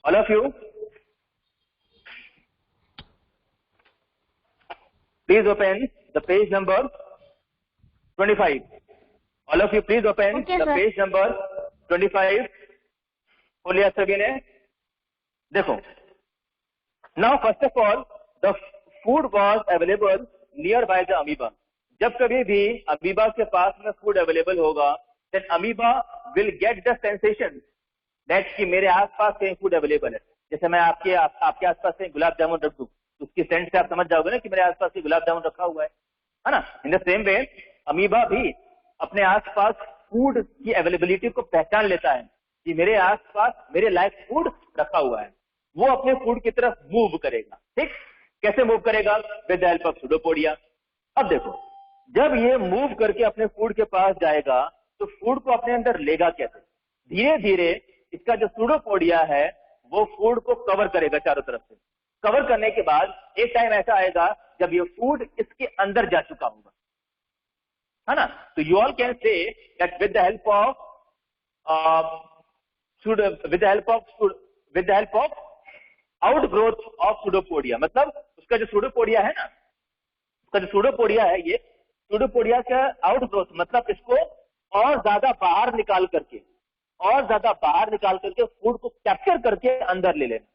All of you please open the page number 25. All of you please open Okay, the sir. page number 25. खोल लिया सभी ने? देखो, now first of all the food was available nearby the amoeba. जब कभी भी अमीबा के पास में फूड अवेलेबल होगा, then amoeba will get the sensation that कि मेरे आसपास कहीं फूड अवेलेबल है। जैसे मैं आपके आसपास कहीं गुलाब जामुन रख दूं, उसकी सेंट से आप समझ जाओगे ना कि मेरे आसपास ही गुलाब जामुन रखा हुआ है ना। In the same way amoeba भी अपने आसपास फूड की अवेलेबिलिटी को पहचान लेता है कि मेरे आसपास मेरे लायक फूड रखा हुआ है, वो अपने फूड की तरफ मूव करेगा। ठीक, कैसे मूव करेगा? With the help of pseudopodia. अब देखो, जब ये मूव करके अपने फूड के पास जाएगा तो फूड को अपने अंदर लेगा कैसे? धीरे धीरे इसका जो सुडोपोडिया है वो फूड को कवर करेगा चारों तरफ से। कवर करने के बाद एक टाइम ऐसा आएगा जब ये फूड इसके अंदर जा चुका होगा, है ना। तो you all can say that with the help of outgrowth of pseudopodia, मतलब उसका जो सुडोपोडिया है ना, उसका जो सुडोपोडिया है, ये सुडोपोडिया का आउटग्रोथ मतलब इसको और ज्यादा बाहर निकाल करके फूड को कैप्चर करके अंदर ले लेना,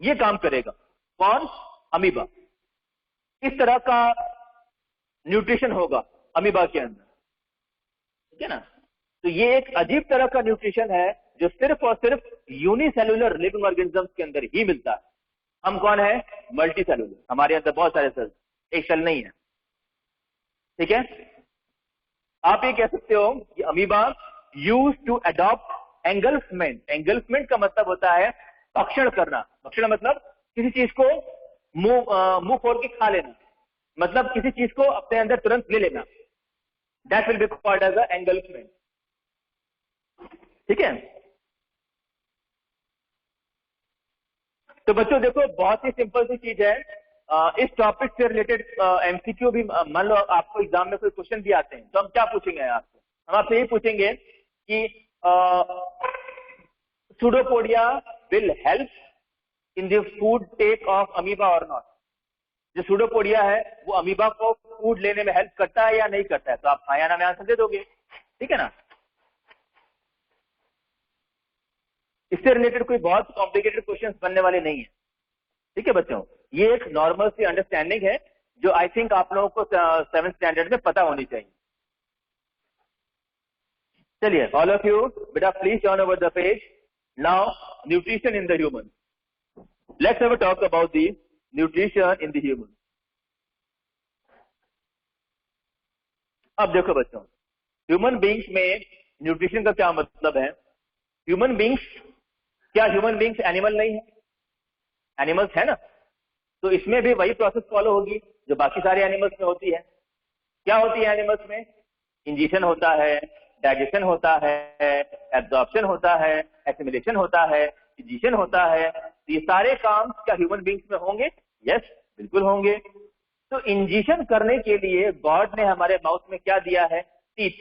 ये काम करेगा। कौन? अमीबा। इस तरह का न्यूट्रिशन होगा अमीबा के अंदर, ठीक है ना। तो ये एक अजीब तरह का न्यूट्रिशन है जो सिर्फ और सिर्फ यूनिसेलुलर लिविंग ऑर्गेनिजम्स के अंदर ही मिलता है। हम कौन है? Multi cellular. हमारे अंदर बहुत सारे सेल्स, एक सेल नहीं है, ठीक है। आप ये कह सकते हो कि अमीबा यूज टू अडॉप्ट एंगल्फमेंट। एंगल्फमेंट का मतलब होता है भक्षण करना। भक्षण मतलब किसी चीज को मुंह खोल के खा लेना, मतलब किसी चीज को अपने अंदर तुरंत ले लेना। That will be called as engulfment, ठीक है। तो बच्चों देखो, बहुत ही सिंपल सी चीज है। इस टॉपिक से रिलेटेड एमसीक्यू भी, मान लो आपको एग्जाम में कोई क्वेश्चन भी आते हैं तो हम क्या पूछेंगे आपसे? हम आपसे यही पूछेंगे कि pseudopodia will help in the food take of amoeba और नॉट। जो सुडोपोडिया है वो अमीबा को फूड लेने में हेल्प करता है या नहीं करता है? तो आप हाँ या ना में आंसर दे दोगे, ठीक है ना। इससे रिलेटेड कोई बहुत कॉम्प्लिकेटेड क्वेश्चंस बनने वाले नहीं है, ठीक है बच्चों। ये एक नॉर्मल सी अंडरस्टैंडिंग है जो आई थिंक आप लोगों को 7th स्टैंडर्ड में पता होनी चाहिए। चलिए, ऑल ऑफ यू बेटा please turn over the page. Now nutrition in the human. Let's have a talk about the nutrition in the human. अब देखो बच्चों, ह्यूमन बींग्स में न्यूट्रिशन का क्या मतलब है। ह्यूमन बींग्स, क्या ह्यूमन बींग्स एनिमल नहीं है? एनिमल्स है ना, तो इसमें भी वही प्रोसेस फॉलो होगी जो बाकी सारे एनिमल्स में होती है। क्या होती है एनिमल्स में? इंजेक्शन होता है, डाइजेशन होता है, एब्जॉर्प्शन होता है, एसिमिलेशन होता है, डिजेशन होता है। तो ये सारे काम क्या ह्यूमन बींग्स में होंगे? यस, बिल्कुल होंगे। तो इंजेक्शन करने के लिए गॉड ने हमारे माउथ में क्या दिया है? टीथ।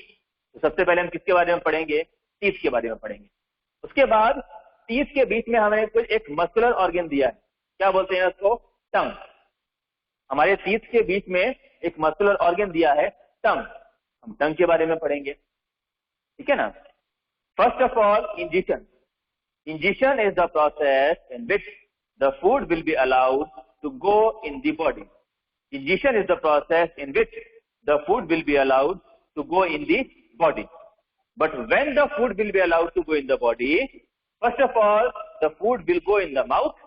तो सबसे पहले हम किसके बारे में पढ़ेंगे? टीथ के बारे में पढ़ेंगे। उसके बाद टीथ के बीच में हमें कुछ एक मस्कुलर ऑर्गन दिया है, क्या बोलते हैं उसको? टंग। हमारे टीथ के बीच में एक मस्कुलर ऑर्गन दिया है, टंग। हम टंग के बारे में पढ़ेंगे, ठीक है ना। First of all, injection. Ingestion is the process in which the food will be allowed to go in the body. Ingestion is the process in which the food will be allowed to go in the body. But when the food will be allowed to go in the body, first of all, the food will go in the mouth,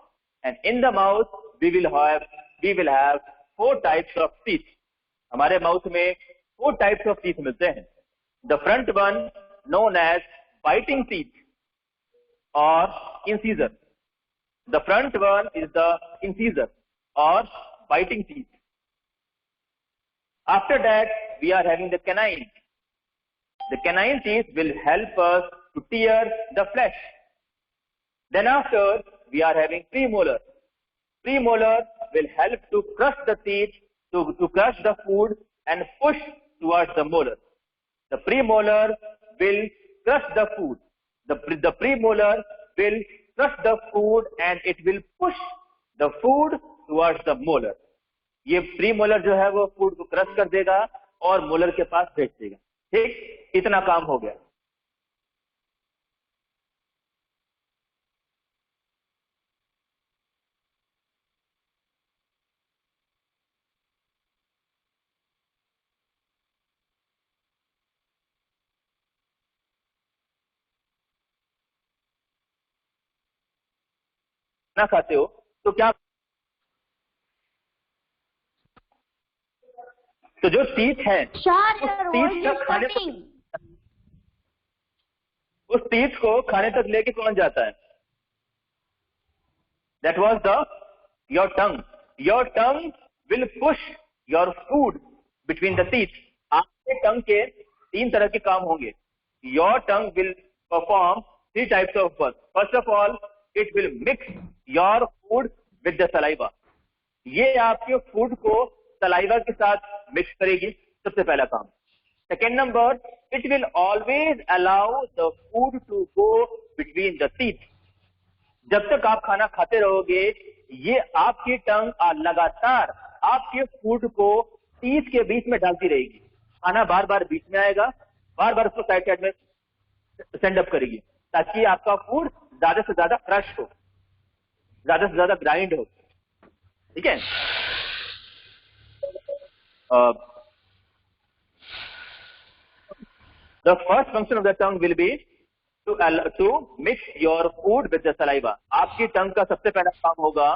and in the mouth we will have 4 types of teeth. हमारे mouth में 4 types of teeth मिलते हैं. The front one known as biting teeth or incisor. The front one is the incisor or biting teeth. After that, we are having the canine. The canine teeth will help us to tear the flesh. Then after, we are having premolar. Premolar will help to crush the teeth, to crush the food and push towards the molar. The premolar will crush the food. The premolar will crush the food and it will push the food towards the molar. ये premolar जो है वो food को crush कर देगा और molar के पास भेज देगा। ठीक, इतना काम हो गया। ना खाते हो तो क्या? तो जो टीथ है उस टीथ को खाने तक लेके कौन जाता है? That was your tongue. Your tongue will push your food between the teeth. आपके टंग के 3 तरह के काम होंगे. Your tongue will perform 3 types of work. First of all, it will mix your food with the saliva. ये आपके food को saliva के साथ मिक्स करेगी, सबसे पहला काम. Second number, it will always allow the food to go between the teeth. जब तक आप खाना खाते रहोगे, ये आपकी टंग लगातार आपके फूड को टीथ के बीच में डालती रहेगी. खाना बार बार बीच में आएगा, बार बार उसको साइड साइड में सेंड अप करेगी, ताकि आपका फूड ज्यादा से ज्यादा क्रश हो, ज्यादा से ज्यादा ग्राइंड हो. ठीक है. The first function of the tongue will be to mix your food with the saliva. आपकी टंग का सबसे पहला काम होगा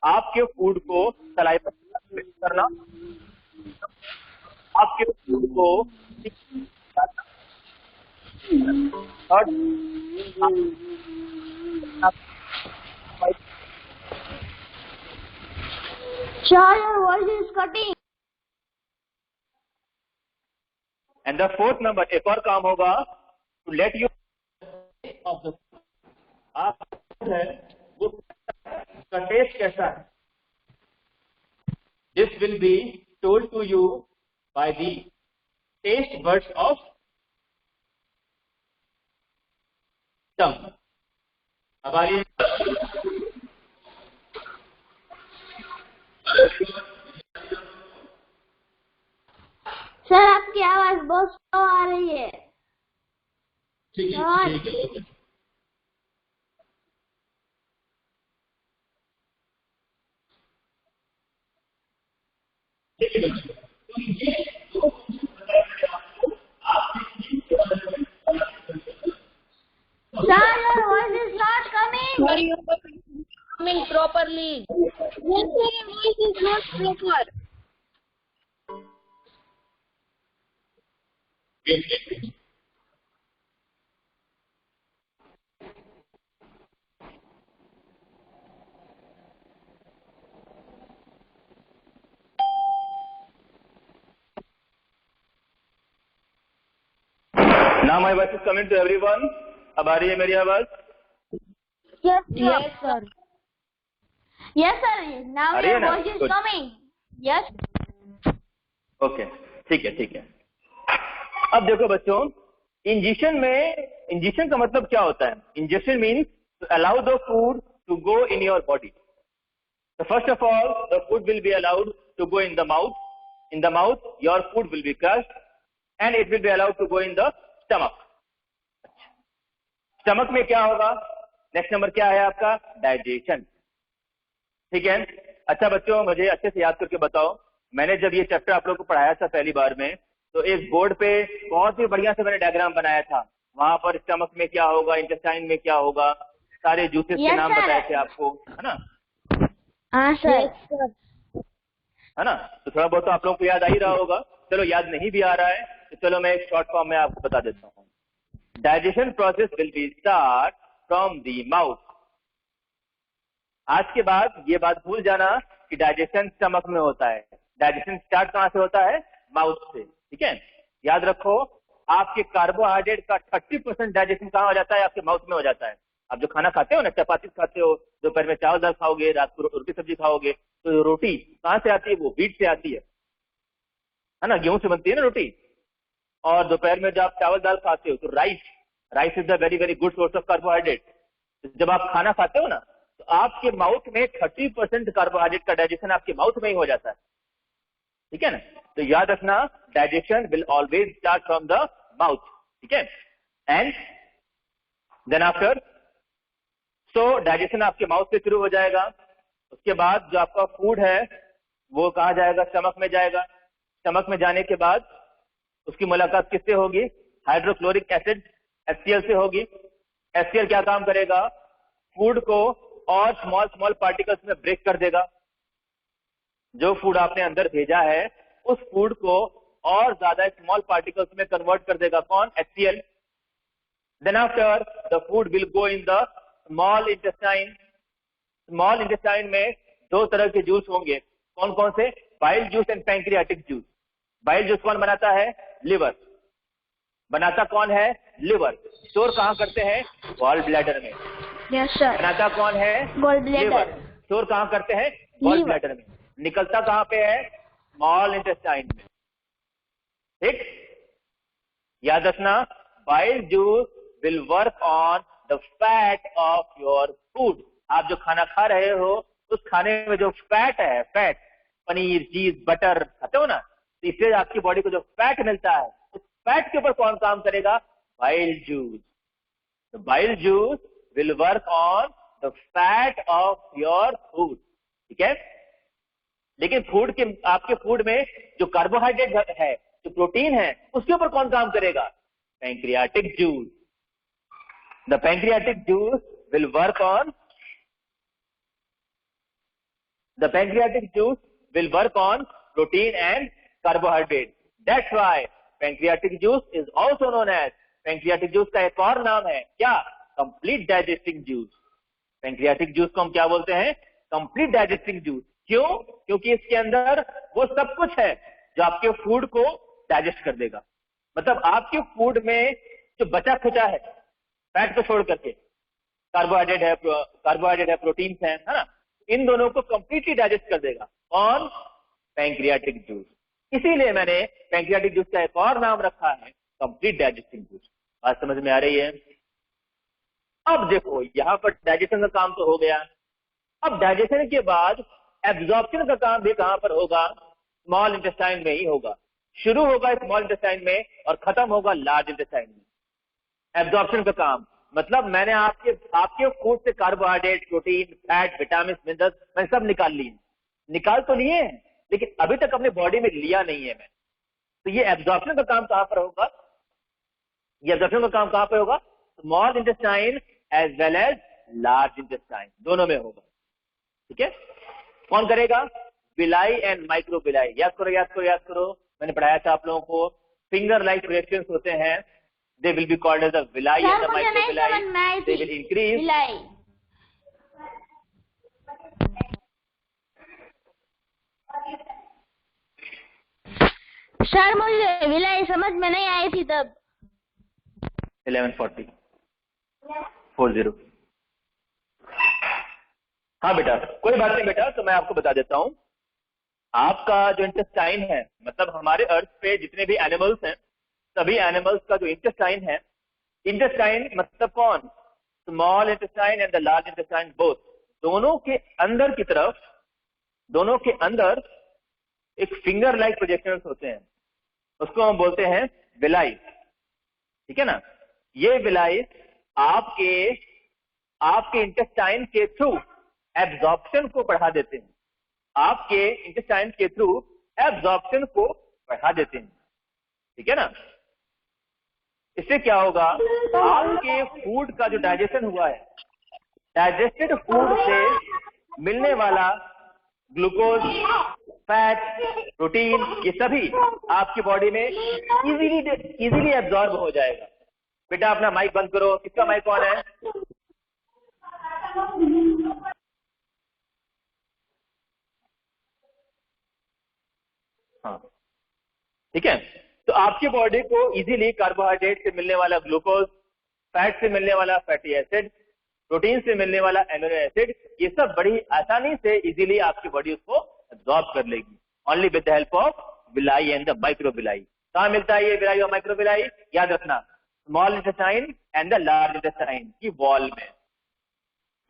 आपके फूड को सलाइवा के साथ मिक्स करना, आपके फूड को Your voice is cutting. And the fourth number, एक और काम होगा to let you आप है वो का टेस्ट कैसा है. This will be told to you by the taste buds of tongue. अब आइए सर, आपकी आवाज बहुत स्लो आ रही है. ठीक है. Sir, your voice is not coming. Sir, your voice is not coming properly. Yes, sir, your voice is not proper. Now my voice is coming to everyone. अब आ रही है मेरी आवाज? Yes, Yes, sir. Yes, sir. Now आ रही है your ना? voice is Good. coming. Yes. Okay, ठीक है, ठीक है। अब देखो बच्चों, इंजेक्शन का मतलब क्या होता है? Injection means to allow the food to go in your body. So first of all, the food will be allowed to go in the mouth. In the mouth, your food will be crushed and it will be allowed to go in the stomach. Stomach में क्या होगा? Next number क्या है आपका? Digestion. ठीक है। अच्छा बच्चों, मुझे अच्छे से याद करके बताओ, मैंने जब ये चैप्टर आप लोग को पढ़ाया था पहली बार में, तो एक बोर्ड पे बहुत ही बढ़िया से मैंने डायग्राम बनाया था। वहां पर स्टमक में क्या होगा, इंटेस्टाइन में क्या होगा, सारे जूसेस के Yes, नाम sir. बताए थे आपको, है ना? हाँ सर। है ना? तो थोड़ा बहुत तो आप लोगों को याद आ ही रहा होगा। चलो, याद नहीं भी आ रहा है तो चलो मैं एक शॉर्ट फॉर्म में आपको बता देता हूँ। Digestion process will be start from the mouth. आज के बाद ये बात भूल जाना कि डाइजेशन स्टमक में होता है। डाइजेशन स्टार्ट कहां से होता है? माउथ से। ठीक है, याद रखो, आपके कार्बोहाइड्रेट का 30% डाइजेशन कहां हो जाता है? आपके माउथ में हो जाता है। आप जो खाना खाते हो ना, चपाती खाते हो, दोपहर में चावल दाल खाओगे, रात को रोटी सब्जी खाओगे, तो रोटी कहां से आती है? वो व्हीट से आती है ना? गेहूं से बनती है ना रोटी। और दोपहर में जब आप चावल दाल खाते हो तो rice is the very very good source of carbohydrate. जब आप खाना खाते हो ना, तो आपके माउथ में 30% कार्बोहाइड्रेट का डाइजेशन आपके माउथ में ही हो जाता है। ठीक है ना? तो याद रखना, digestion will always start from the mouth. ठीक है, and then after, so digestion आपके माउथ से शुरू हो जाएगा। उसके बाद जो आपका फूड है वो कहाँ जाएगा? स्टमक में जाएगा। स्टमक में जाने के बाद उसकी मुलाकात किससे होगी? हाइड्रोक्लोरिक एसिड HCl से होगी। HCl क्या काम करेगा? फूड को और स्मॉल स्मॉल पार्टिकल्स में ब्रेक कर देगा। जो फूड आपने अंदर भेजा है उस फूड को और ज्यादा स्मॉल पार्टिकल्स में कन्वर्ट कर देगा। कौन? HCl। Then after the food will go in the small intestine. Small intestine में दो तरह के जूस होंगे। कौन कौन से? Bile juice and pancreatic juice. Bile juice कौन बनाता है? लिवर। बनाता कौन है? लिवर। स्टोर कहां करते हैं? गॉल ब्लैडर में। Yes sir. बनाता कौन है? Gall bladder. लिवर। स्टोर कहां करते हैं? गॉल ब्लैडर में। निकलता कहां पे है? स्मॉल इंटेस्टाइन में। ठीक, याद रखना, bile juice will work on the fat of your food. आप जो खाना खा रहे हो उस खाने में जो फैट है, फैट, पनीर, चीज, बटर खाते हो ना, तो इससे आपकी बॉडी को जो फैट मिलता है, उस फैट के ऊपर कौन काम करेगा? Bile juice. तो bile juice will work on the fat of your food. ठीक है, लेकिन फूड के, आपके फूड में जो कार्बोहाइड्रेट है, जो प्रोटीन है, उसके ऊपर कौन काम करेगा? Pancreatic juice. The pancreatic juice will work on protein and carbohydrate. That's why pancreatic juice is also known as, pancreatic juice का एक और नाम है क्या? Complete digesting juice. Pancreatic juice को हम क्या बोलते हैं? Complete digesting juice. क्यों? क्योंकि इसके अंदर वो सब कुछ है जो आपके फूड को डाइजेस्ट कर देगा। मतलब आपके फूड में जो बचा खुचा है, फैट को छोड़ करके, कार्बोहाइड्रेट है, प्रोटीन है ना, इन दोनों को कंप्लीटली डाइजेस्ट कर देगा। कौन? Pancreatic juice. इसीलिए मैंने पैंक्रियाटिक जूस का एक और नाम रखा है, कंप्लीट डाइजेस्टिंग जूस। बात समझ में आ रही है? अब देखो, यहां पर डाइजेशन का काम तो हो गया। अब डाइजेशन के बाद एब्जॉर्प्शन का काम भी कहां पर होगा? स्मॉल इंटेस्टाइन में ही होगा। शुरू होगा स्मॉल इंटेस्टाइन में और खत्म होगा लार्ज इंटेस्टाइन में। एब्जॉर्प्शन का काम मतलब मैंने आपके फूड से carbohydrate, protein, fat, vitamin, minerals मैंने सब निकाल लिए। निकाल तो लिए हैं, लेकिन अभी तक अपने बॉडी में लिया नहीं है मैं। तो ये एब्जॉर्प्शन का काम कहां पर होगा? ये एब्जॉर्प्शन का काम कहां पर होगा? Small intestine as well as large intestine, दोनों में होगा। ठीक है, कौन करेगा? Villi and microvilli. याद करो याद करो याद करो, मैंने पढ़ाया था आप लोगों को, फिंगर लाइक प्रोजेक्शंस होते हैं, they will be called as the villi and the microvilli, they will increase. Sir मुझे विलाई समझ में नहीं आई थी तब। 1140 हाँ बेटा, कोई बात नहीं बेटा, तो मैं आपको बता देता हूं। आपका जो इंटेस्टाइन है, मतलब हमारे अर्थ पे जितने भी एनिमल्स हैं, सभी एनिमल्स का जो इंटेस्टाइन है, इंटेस्टाइन मतलब कौन? Small intestine and the large intestine both, दोनों के अंदर की तरफ, दोनों के अंदर एक फिंगर लाइक प्रोजेक्शंस होते हैं, उसको हम बोलते हैं विलाई। ठीक है ना, ये विलाई आपके इंटेस्टाइन के थ्रू एब्जॉर्प्शन को बढ़ा देते हैं, आपके इंटेस्टाइन के थ्रू एब्जॉर्प्शन को बढ़ा देते हैं। ठीक है ना, इससे क्या होगा? आपके फूड का जो डाइजेशन हुआ है, डाइजेस्टेड फूड से मिलने वाला ग्लूकोज, फैट, प्रोटीन, ये सभी आपकी बॉडी में इजीली एब्जॉर्ब हो जाएगा। बेटा अपना माइक बंद करो। किसका माइक ऑन है? हाँ, ठीक है। तो आपकी बॉडी को इजीली कार्बोहाइड्रेट से मिलने वाला ग्लूकोज, फैट से मिलने वाला फैटी एसिड, प्रोटीन से मिलने वाला एमिनो एसिड, ये सब बड़ी आसानी से इजीली आपकी बॉडी उसको एब्जॉर्ब कर लेगी, only with the help of villi and the microvilli. कहां मिलता है ये विलाई और माइक्रोविलाई? याद रखना, small intestine and the large intestine की वॉल में,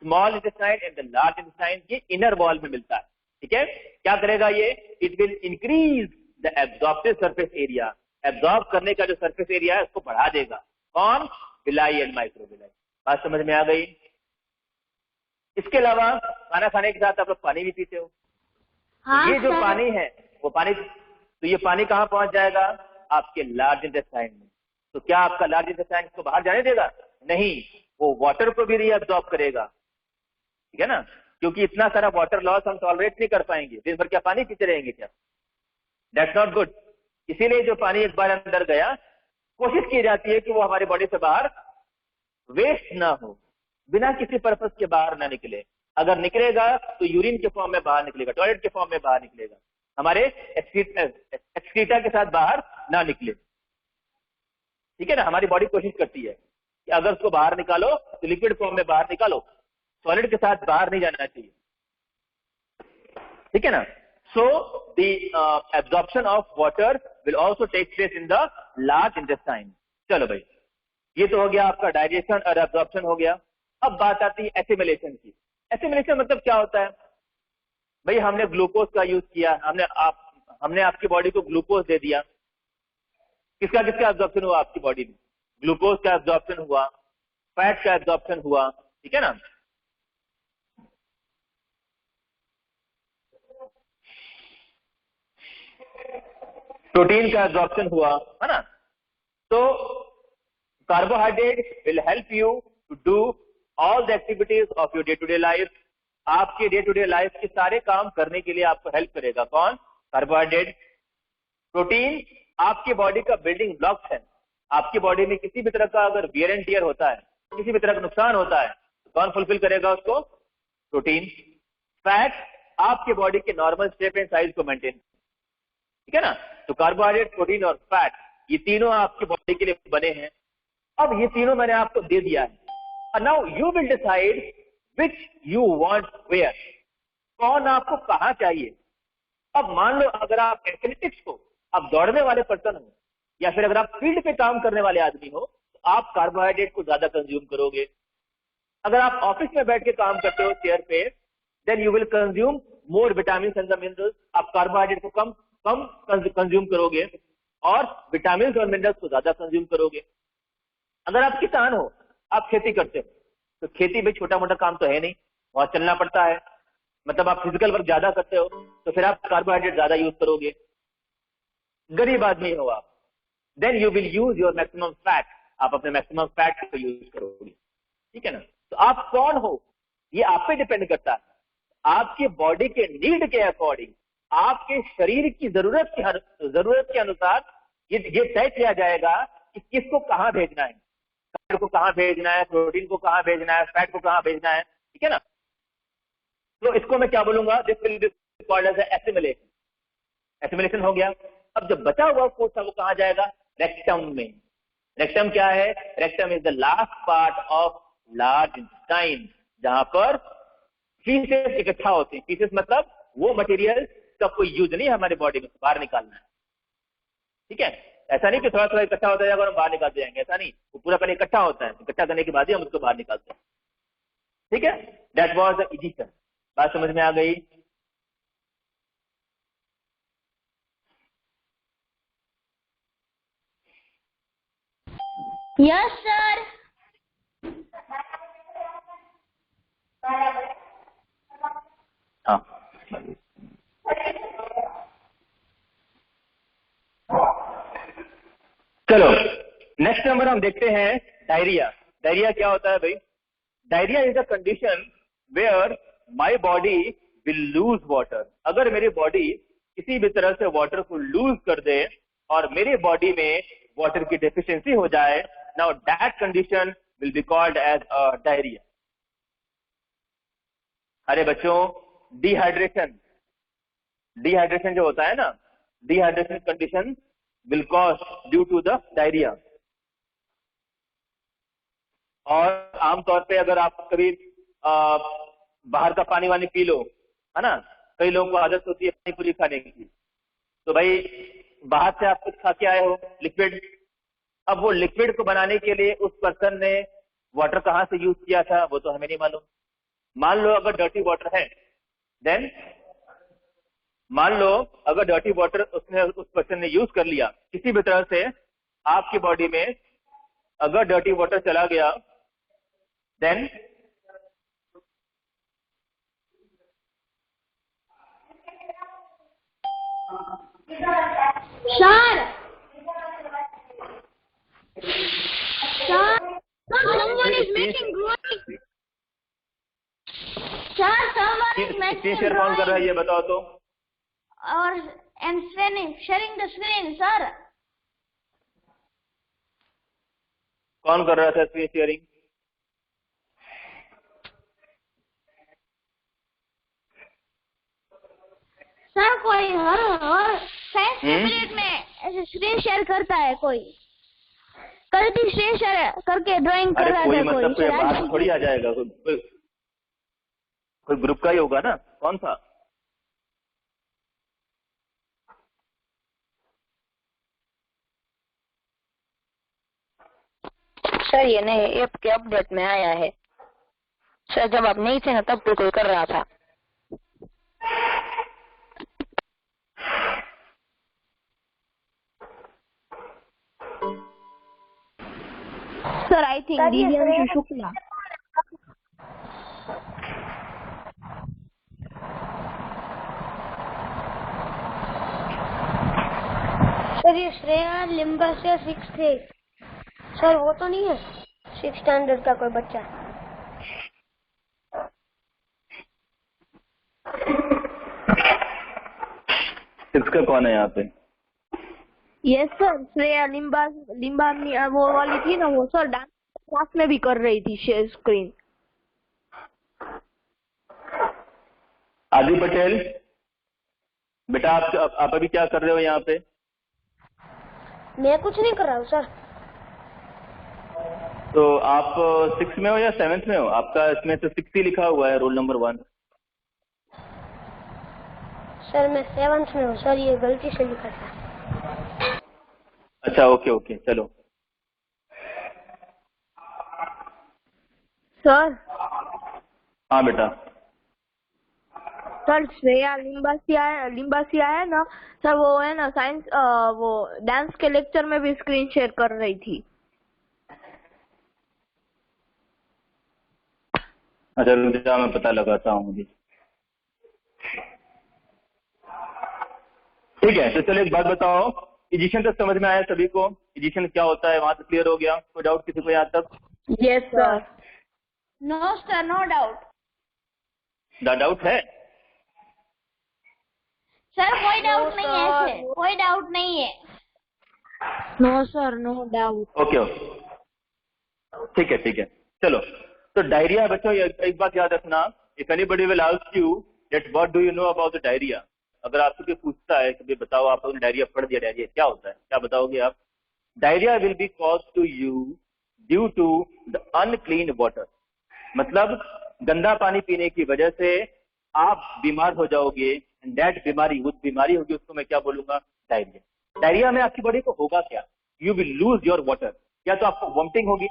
small intestine and the large intestine की इनर वॉल में मिलता है। ठीक है, क्या करेगा ये? It will increase the absorptive surface area, absorb करने का जो सरफेस एरिया है उसको बढ़ा देगा। कौन? Villi and microvilli. बात समझ में आ गई? इसके अलावा खाना खाने के साथ आप लोग पानी भी पीते हो। हाँ, ये जो पानी है वो पानी, तो ये पानी कहां पहुंच जाएगा? आपके लार्ज इंटेस्टाइन में। तो क्या आपका लार्ज इंटेस्टाइन इसको बाहर जाने देगा? नहीं, वो वाटर को भी रीअब्जॉर्ब करेगा। ठीक है ना, क्योंकि इतना सारा वाटर लॉस हम टॉलरेट नहीं कर पाएंगे। दिन भर क्या पानी पीते रहेंगे क्या? That's not good. इसीलिए जो पानी एक बार अंदर गया, कोशिश की जाती है कि वो हमारी बॉडी से बाहर वेस्ट ना हो, बिना किसी पर्पस के बाहर ना निकले। अगर निकलेगा तो यूरिन के फॉर्म में बाहर निकलेगा, टॉयलेट के फॉर्म में बाहर निकलेगा, हमारे एक्सक्रीटा के साथ बाहर ना निकले। ठीक है ना, हमारी बॉडी कोशिश करती है कि अगर उसको बाहर निकालो तो लिक्विड फॉर्म में बाहर निकालो, सॉलिड के साथ बाहर नहीं जाना चाहिए। ठीक है ना, so the absorption of water will also take place in the large intestine. चलो भाई, ये तो हो गया आपका डाइजेशन और एब्जॉर्प्शन हो गया। अब बात आती है एसिमिलेशन की। एसिमिलेशन मतलब क्या होता है? भाई हमने ग्लूकोज का यूज किया, हमने आपकी बॉडी को ग्लूकोज दे दिया। किसका किसका एब्जॉर्प्शन हुआ आपकी बॉडी में? ग्लूकोज का एब्जॉर्प्शन हुआ, फैट का एब्जॉर्प्शन हुआ। ठीक है ना, प्रोटीन का एब्जॉर्प्शन हुआ, है ना। तो carbohydrate will help you to do all the activities of your day to day life. आपके डे टू डे लाइफ के सारे काम करने के लिए आपको हेल्प करेगा। कौन? कार्बोहाइड्रेट। प्रोटीन आपकी बॉडी का बिल्डिंग ब्लॉक्स है। आपकी बॉडी में किसी भी तरह का अगर वियर एंड टियर होता है, किसी भी तरह का नुकसान होता है, तो कौन फुलफिल करेगा उसको? प्रोटीन। फैट आपके बॉडी के नॉर्मल शेप एंड साइज को मेंटेन। ठीक है ना, तो कार्बोहाइड्रेट, प्रोटीन और फैट, ये तीनों आपकी बॉडी के लिए बने हैं। अब ये तीनों मैंने आपको दे दिया है, and now you will decide which you want where, कौन आपको कहां चाहिए। अब मान लो अगर आप एथलेटिक्स हो, आप दौड़ने वाले पर्सन हो, या फिर अगर आप फील्ड पे काम करने वाले आदमी हो, तो आप कार्बोहाइड्रेट को ज्यादा कंज्यूम करोगे। अगर आप ऑफिस में बैठ के काम करते हो चेयर पे, then you will consume more vitamin and the minerals. आप कार्बोहाइड्रेट को कम कंज्यूम करोगे और विटामिन और मिनरल्स को ज्यादा कंज्यूम करोगे। अगर आप किसान हो, आप खेती करते हो, तो खेती में छोटा मोटा काम तो है नहीं, वहां चलना पड़ता है, मतलब आप फिजिकल वर्क ज्यादा करते हो तो फिर आप कार्बोहाइड्रेट ज्यादा यूज करोगे। गरीब आदमी हो आप, then you will use your maximum fat, आप अपने मैक्सिमम फैट को यूज करोगे। ठीक है ना। तो आप कौन हो ये आप पे डिपेंड करता है। आपके बॉडी के नीड के अकॉर्डिंग, आपके शरीर की जरूरत के अनुसार ये तय किया जाएगा कि किसको कहां भेजना है, कार्ब को कहां भेजना है, प्रोटीन को कहां भेजना है, फैट को कहां भेजना है। ठीक है ना। तो इसको मैं क्या बोलूंगा, this will be called as assimilation. Assimilation हो गया। अब जब बचा हुआ फूड था वो कहां जाएगा, रेक्टम में। रेक्टम क्या है, rectum is the last part of large intestine, जहां पर फीसेस इकट्ठा होते हैं। फीसेस मतलब वो मटेरियल का कोई यूज नहीं है हमारे बॉडी में, बाहर निकालना है। ठीक है। ऐसा नहीं कि थोड़ा थोड़ा इकट्ठा होता जाएगा और हम बाहर निकालते जाएंगे, ऐसा नहीं, वो पूरा पहले इकट्ठा होता है, इकट्ठा करने के बाद ही हम उसको बाहर निकालते हैं। ठीक है। That was the egestion. बात समझ में आ गई। Yes sir. हाँ, चलो नेक्स्ट नंबर हम देखते हैं डायरिया। डायरिया क्या होता है भाई? Diarrhoea is a condition where my body will lose water. अगर मेरी बॉडी किसी भी तरह से वाटर को लूज कर दे और मेरे बॉडी में वाटर की डेफिशिएंसी हो जाए, now that condition will be called as a diarrhoea. अरे बच्चों, डिहाइड्रेशन, डिहाइड्रेशन जो होता है ना, dehydration condition will cause due to the diarrhoea. और आमतौर पे अगर आप कभी बाहर का पानी वानी पी लो, है ना, कई लोगों को आदत होती है पानी पूरी खाने की, तो भाई बाहर से आप कुछ खा के आए हो लिक्विड, अब वो लिक्विड को बनाने के लिए उस पर्सन ने वाटर कहाँ से यूज किया था वो तो हमें नहीं मालूम। मान लो अगर डर्टी वाटर है, देन मान लो अगर डर्टी वाटर उस पर्सन ने यूज कर लिया किसी भी तरह से, आपकी बॉडी में अगर डर्टी वाटर चला गया, then sir someone is making drawing. Sir, someone is making screen share कौन कर रहा है ये बताओ तो। और and sharing the screen, sir. कौन कर रहा था स्क्रीन शेयरिंग? सर कोई हर साइंस पीरियड में ऐसे स्क्रीन शेयर करता है कोई, कल भी स्क्रीन शेयर करके ड्राइंग कर रहा था कोई। मतलब कोई बात थोड़ी आ जाएगा, कोई ग्रुप का ही होगा ना, कौन सा? सर ये नए ऐप के अपडेट में आया है सर, जब आप नहीं थे ना तब तो कोई कर रहा था। Sir I think Divyanshu Shukla. Sir ये श्रेया लिम्बासिया 6 थे सर, वो तो नहीं है 6 स्टैंडर्ड का कोई बच्चा? इसका कौन है यहाँ पे? यस सर, श्रेया लिम्बा वो वाली थी ना, वो सर डांस क्लास में भी कर रही थी शेयर स्क्रीन। आदि पटेल बेटा, आप अभी क्या कर रहे हो यहाँ पे? मैं कुछ नहीं कर रहा हूँ सर। तो आप 6 में हो या 7th में हो? आपका इसमें तो 6 ही लिखा हुआ है, रोल नंबर 1। सर मैं 7th में हूँ सर, ये गलती से लिखा था। अच्छा ओके ओके, चलो। सर हाँ बेटा। सर श्रेया लिम्बासिया है ना सर, वो है ना साइंस वो डांस के लेक्चर में भी स्क्रीन शेयर कर रही थी। अच्छा रुक जा, मैं पता लगाता हूँ मुझे। ठीक है, तो चलो एक बात बताओ, इजिशन तक समझ में आया सभी को? इजिशन क्या होता है वहां तक क्लियर हो गया? कोई डाउट किसी को यहाँ तक? Yes sir. No sir, no doubt doubt है? सर, कोई डाउट नहीं है सर, कोई डाउट नहीं है। No sir, no doubt. Okay, ठीक है ठीक है। चलो, तो डायरिया बच्चों एक बात याद रखना, if anybody will ask you that what do you know about the diarrhoea, अगर आपसे कोई पूछता है कि बताओ आप लोगों ने डायरिया पढ़ दिया, डायरिया क्या होता है, क्या बताओगे आप? Diarrhoea will be cause to you due to the unclean water, मतलब गंदा पानी पीने की वजह से आप बीमार हो जाओगे, एंड दैट बीमारी, उस बीमारी होगी उसको मैं क्या बोलूंगा? डायरिया। डायरिया में आपकी बॉडी को होगा क्या? You will lose your water, या तो आपको वॉमिटिंग होगी,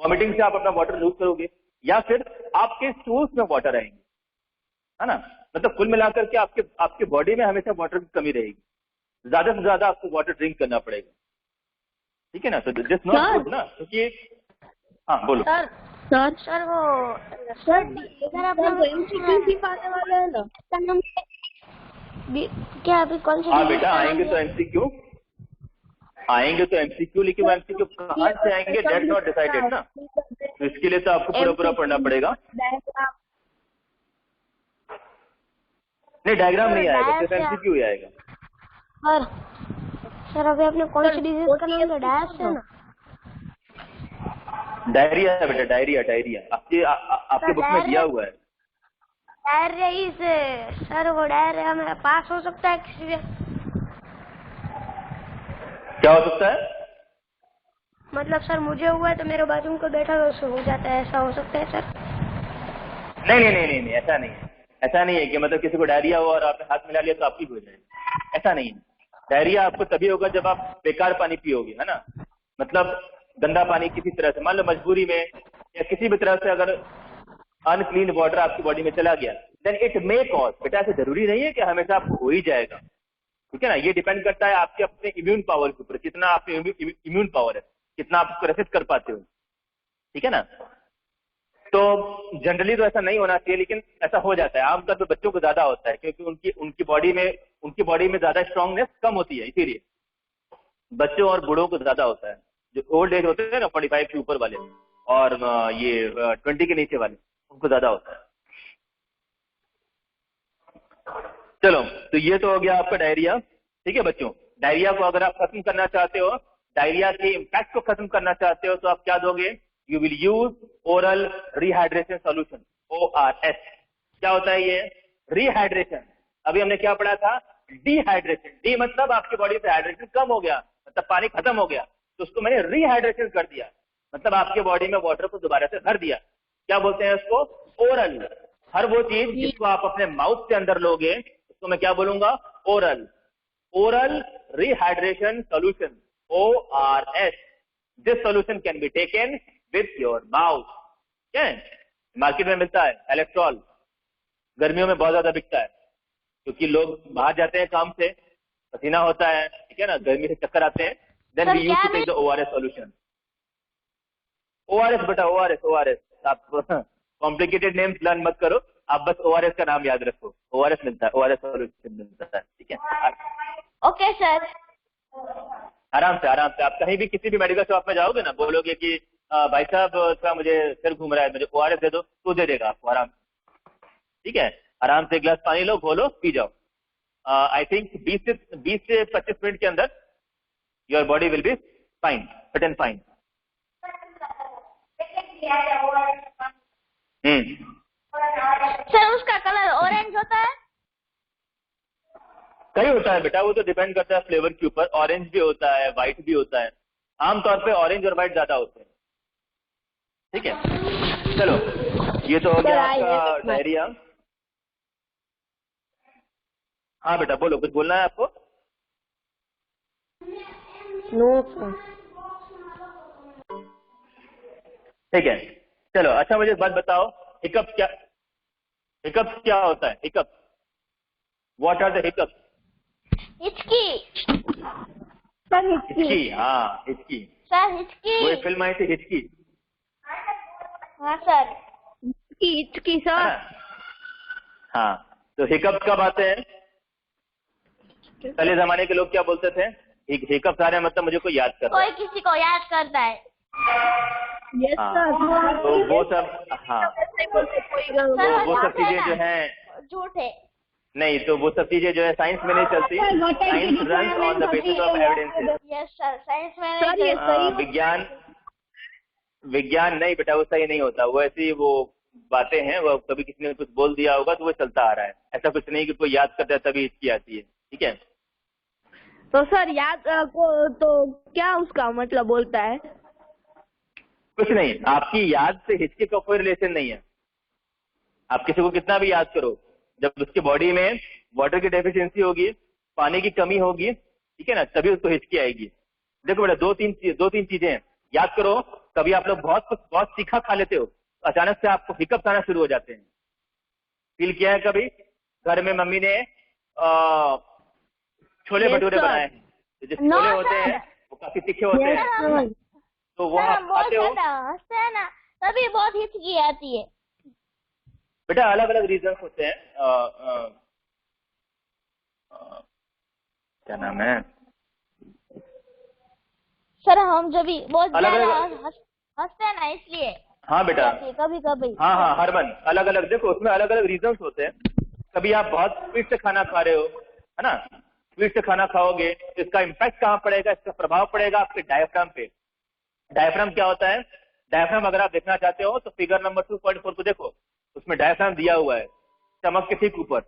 वॉमिटिंग से आप अपना वाटर लूज करोगे, या फिर आपके स्टूल्स में वाटर आएंगे, है ना? मतलब कुल मिलाकर के आपके बॉडी में हमेशा वाटर की कमी रहेगी, ज्यादा से ज्यादा आपको वाटर ड्रिंक करना पड़ेगा, ठीक है ना? तो दिस नॉट गुड ना, क्योंकि हाँ बोलो सर वो सर अगर आप लोग एमसीक्यू सिखाने वाले हैं ना, क्या अभी कौन सी? हाँ बेटा, आएंगे तो एमसीक्यू, लेकिन वो एमसीक्यू कहाँ से आएंगे दैट्स नॉट डिसाइडेड ना, तो इसके लिए तो आपको पूरा पढ़ना पड़ेगा। नहीं, डायग्राम नहीं आएगा, सिर्फ एमसीक्यू ही आएगा। सर अभी आपने कौन सी डिजीज का नाम लिया? डायस है ना? डायरिया है बेटा, डायरिया आपके बुक में दिया हुआ है। डायरिया इस सर वो डायरिया में पास हो सकता है किसी से? क्या हो सकता है? मतलब सर मुझे हुआ है तो मेरे बाजू में कोई बैठा है उससे हो जाता है, ऐसा हो सकता है सर? नहीं, ऐसा नहीं है कि मतलब किसी को डायरिया हो और आपने हाथ मिला लिया तो आपकी हो जाएगी, ऐसा नहीं है। डायरिया आपको तभी होगा जब आप बेकार पानी पियोगे, है ना? मतलब गंदा पानी किसी तरह से, मान लो मजबूरी में या किसी भी तरह से अगर अनक्लीन वाटर आपकी बॉडी में चला गया, देन इट मे कॉज, बेटा ऐसे जरूरी नहीं है कि हमेशा आपको हो ही जाएगा, ठीक है ना? ये डिपेंड करता है आपके अपने इम्यून पावर के ऊपर, कितना आपके इम्यून पावर है, कितना आप उसको रेसिस्ट कर पाते हो, ठीक है ना? तो जनरली तो ऐसा नहीं होना चाहिए, लेकिन ऐसा हो जाता है। आमतौर पर बच्चों को ज्यादा होता है क्योंकि उनकी बॉडी में ज्यादा स्ट्रांगनेस कम होती है, इसीलिए बच्चों और बूढ़ों को ज्यादा होता है। जो ओल्ड एज होते हैं ना, 45 के ऊपर वाले और ये 20 के नीचे वाले, उनको ज्यादा होता है। चलो, तो ये तो हो गया आपका डायरिया, ठीक है बच्चों? डायरिया को अगर आप खत्म करना चाहते हो, डायरिया के इम्पैक्ट को खत्म करना चाहते हो, तो आप क्या दोगे? You will use oral rehydration solution, ORS। क्या होता है ये? रिहाइड्रेशन। अभी हमने क्या पढ़ा था? डिहाइड्रेशन। डी मतलब आपकी बॉडी से हाइड्रेशन कम हो गया, मतलब पानी खत्म हो गया, तो उसको मैंने रिहाइड्रेशन कर दिया, मतलब आपके बॉडी में वाटर को दोबारा से भर दिया। क्या बोलते हैं उसको? ओरल। हर वो चीज जिसको आप अपने माउथ से अंदर लोगे उसको मैं क्या बोलूंगा? Oral rehydration solution, ORS। This solution can be taken with your mouth. क्या है? मार्केट में मिलता है इलेक्ट्रॉल, गर्मियों में बहुत ज्यादा बिकता है क्योंकि लोग बाहर जाते हैं काम से, पसीना होता है, ठीक है ना, गर्मी से चक्कर आते हैं, then we use to take the ORS solution. ORS बेटा, ORS। आप कॉम्प्लिकेटेड नेम्स लर्न मत करो, आप बस ORS का नाम याद रखो। ORS मिलता है, ORS सॉल्यूशन मिलता है, ठीक है? Okay sir. आराम से आप कहीं भी किसी भी मेडिकल शॉप में जाओगे ना, बोलोगे कि भाई साहब का मुझे सिर घूम रहा है, मुझे ORS दे दो, तो दे देगा आपको आराम से, ठीक है? आराम से एक गिलास पानी लो, घोलो, पी जाओ। आई थिंक 20 से 25 मिनट के अंदर your body will be fine, fit and fine. Sir उसका कलर ऑरेंज होता है? कई होता है बेटा, वो तो डिपेंड करता है फ्लेवर के ऊपर। ऑरेंज भी होता है, व्हाइट भी होता है, आमतौर पे ऑरेंज और व्हाइट ज्यादा होते हैं, ठीक है? चलो, ये तो हो गया आपका डायरिया। हाँ बेटा बोलो, कुछ बोलना है आपको? No sir. ठीक है, चलो। अच्छा मुझे एक बात बताओ, हिकअप क्या होता है? Hiccup, what are the hiccup? हिचकी। सर हिचकी, हाँ हिचकी। सर हिचकी। वो एक फिल्म आई थी हिचकी। हाँ सर। हिचकी सर। हाँ, तो हिकअप कब आते हैं? पहले जमाने के लोग क्या बोलते थे, हिकअप्स आ रहे हैं मतलब मुझे कोई याद कर रहा है। कोई किसी को याद करता है। Yes sir. तो वो सब, हाँ, तो वो सब चीजें जो हैं झूठ है। नहीं, तो वो सब चीजें जो है साइंस में नहीं चलती। Science run on the basis of evidences. Yes sir, science में सर, नहीं ये चलता। विज्ञान नहीं बेटा, वो सही नहीं होता। वो ऐसी वो बातें हैं, वो कभी किसी ने कुछ बोल दिया होगा तो वो चलता आ रहा है। ऐसा कुछ नहीं कि कोई याद करता है तभी हिचकी आती है, ठीक है। तो सर याद को तो क्या उसका मतलब बोलता है? कुछ नहीं, आपकी याद से हिचकी का कोई रिलेशन नहीं है। आप किसी को कितना भी याद करो, जब उसकी बॉडी में वाटर की डेफिशिएंसी होगी, पानी की कमी होगी, ठीक है ना, तभी उसको हिचकी आएगी। देखो बेटा, दो तीन चीजें हैं, याद करो। कभी आप लोग बहुत तीखा खा लेते हो, अचानक से आपको हिकअप्स आना शुरू हो जाते हैं। फील किया है कभी? घर में मम्मी ने छोले भटूरे बनाए हैं, तो जो छोले होते हैं वो काफी तीखे होते हैं, तो वो आप खाते हो। हंसते हैं ना, तभी बहुत हिचकी आती है। बेटा अलग अलग रीजन होते हैं। क्या नाम है सर, हम जब भी बहुत अलग ज्यादा अलग, हंसते हैं ना, इसलिए हाँ बेटा, कभी कभी। हाँ हरमन, अलग अलग देखो, उसमें अलग अलग रीजन होते हैं। कभी आप बहुत स्पीड से खाना खा रहे हो, है ना, स्पीड से खाना खाओगे तो इसका इम्पैक्ट कहाँ पड़ेगा, इसका प्रभाव पड़ेगा आपके डायफ्राम पे। डायफ्राम क्या होता है? डायफ्राम अगर आप देखना चाहते हो तो फिगर नंबर 2.4 को देखो, उसमें डायफ्राम दिया हुआ है स्टमक के ठीक ऊपर।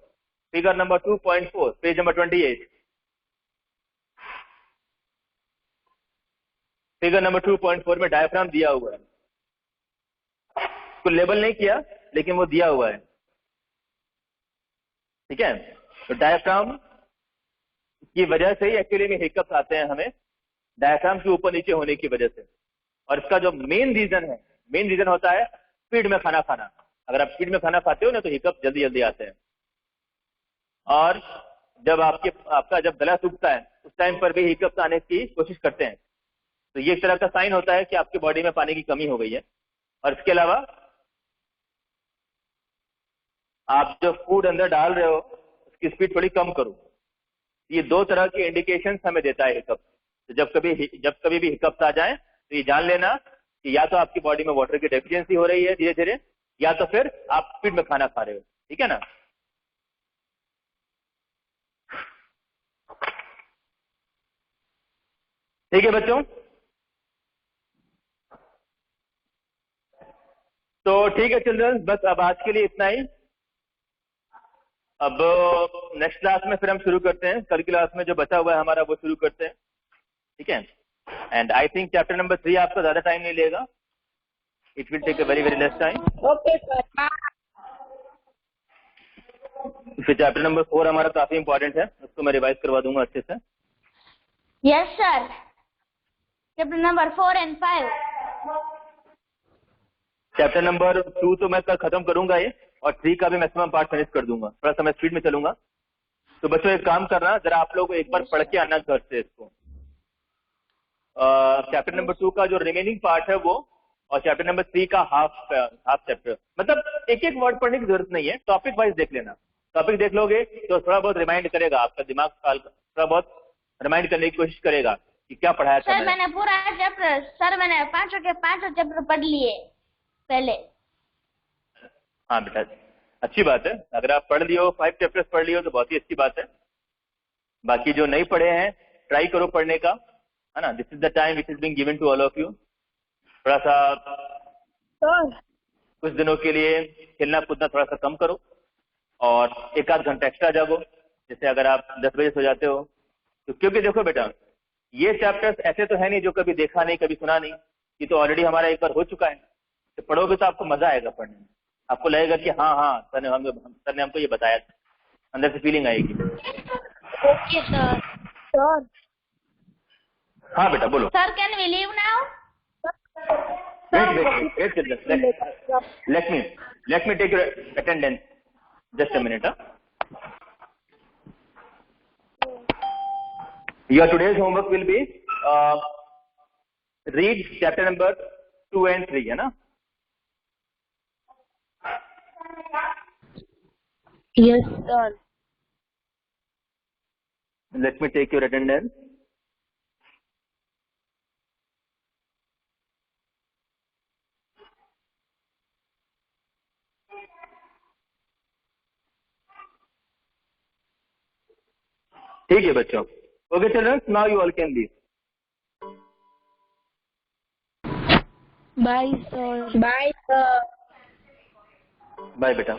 Figure number 2.4, page number 28। Figure number 2.4 में डायफ्राम दिया हुआ है, उसको लेबल नहीं किया लेकिन वो दिया हुआ है, ठीक है। तो डायफ्राम की वजह से ही एक्चुअली में हिकअप्स आते हैं हमें, डायफ्राम के ऊपर नीचे होने की वजह से। और इसका जो मेन रीजन होता है स्पीड में खाना खाना। अगर आप स्पीड में खाना खाते हो ना तो हिकअप जल्दी जल्दी आते हैं। और जब आपका जब गला सूखता है उस टाइम पर भी हिकअप्स आने की कोशिश करते हैं, तो ये एक तरह का साइन होता है कि आपकी बॉडी में पानी की कमी हो गई है। और इसके अलावा आप जो फूड अंदर डाल रहे हो उसकी स्पीड थोड़ी कम करो। ये दो तरह की इंडिकेशन हमें देता है हिकअप। तो जब कभी भी हिकअप्स आ जाए तो ये जान लेना कि या तो आपकी बॉडी में वाटर की डेफिशिएंसी हो रही है धीरे धीरे, या तो फिर आप स्पीड में खाना खा रहे हो, ठीक है ना। ठीक है बच्चों, तो ठीक है चिल्ड्रन, बस अब आज के लिए इतना ही। अब नेक्स्ट क्लास में फिर हम शुरू करते हैं, कल की क्लास में जो बचा हुआ है हमारा वो शुरू करते हैं, ठीक है। And I think chapter number 3 आपका ज्यादा टाइम नहीं लेगा, it will take a very less time. Okay sir. फिर चैप्टर नंबर 4 हमारा काफी इंपॉर्टेंट है, उसको मैं रिवाइज करवा दूंगा अच्छे से। Yes sir, chapter number 4 and 5। Chapter number 2 तो मैं कल खत्म करूंगा ये, और 3 का भी मैक्सिमम पार्ट फिनिश कर दूंगा, थोड़ा सा मैं स्पीड में चलूंगा। तो बच्चों एक काम करना, जरा आप लोग एक बार पढ़ के आना घर से इसको। चैप्टर नंबर 2 का जो रिमेनिंग पार्ट है वो, और चैप्टर नंबर 3 का हाफ चैप्टर, मतलब एक एक वर्ड पढ़ने की जरूरत नहीं है, टॉपिक वाइज देख लेना। टॉपिक देख लोगे तो थोड़ा बहुत रिमाइंड करेगा, आपका दिमाग थोड़ा बहुत रिमाइंड करने की कोशिश करेगा कि क्या पढ़ाया था सर। मैंने पूरा चैप्टर, सर मैंने पांचों के पांचों चैप्टर पढ़ लिए पहले। हाँ बेटा, अच्छी बात है, अगर आप पढ़ लियो 5 चैप्टर्स पढ़ लियो तो बहुत ही अच्छी बात है। बाकी जो नहीं पढ़े हैं ट्राई करो पढ़ने का, है ना। This is the time which is being given to all of you. थोड़ा सा कुछ दिनों के लिए खेलना कूदना थोड़ा सा कम करो, और एक आध घंटा एक्स्ट्रा जागो। जैसे अगर आप 10 बजे सो जाते हो तो, क्योंकि देखो बेटा ये चैप्टर्स ऐसे तो है नहीं जो कभी देखा नहीं कभी सुना नहीं, ये तो ऑलरेडी हमारा एक बार हो चुका है। तो पढ़ोगे तो आपको मजा आएगा पढ़ने में, आपको लगेगा कि हाँ सर ने हमको ये बताया था, अंदर से फीलिंग आएगी। Okay sir. सर हाँ बेटा बोलो। Sir, can we leave now? Wait children, let me take your attendance, just a minute. Your today's homework will be read chapter number 2 and 3, है ना। Yes sir. Let me take your attendance. ठीक है बच्चों. Okay children, now you all can leave. Bye sir. Bye, sir. Bye बेटा.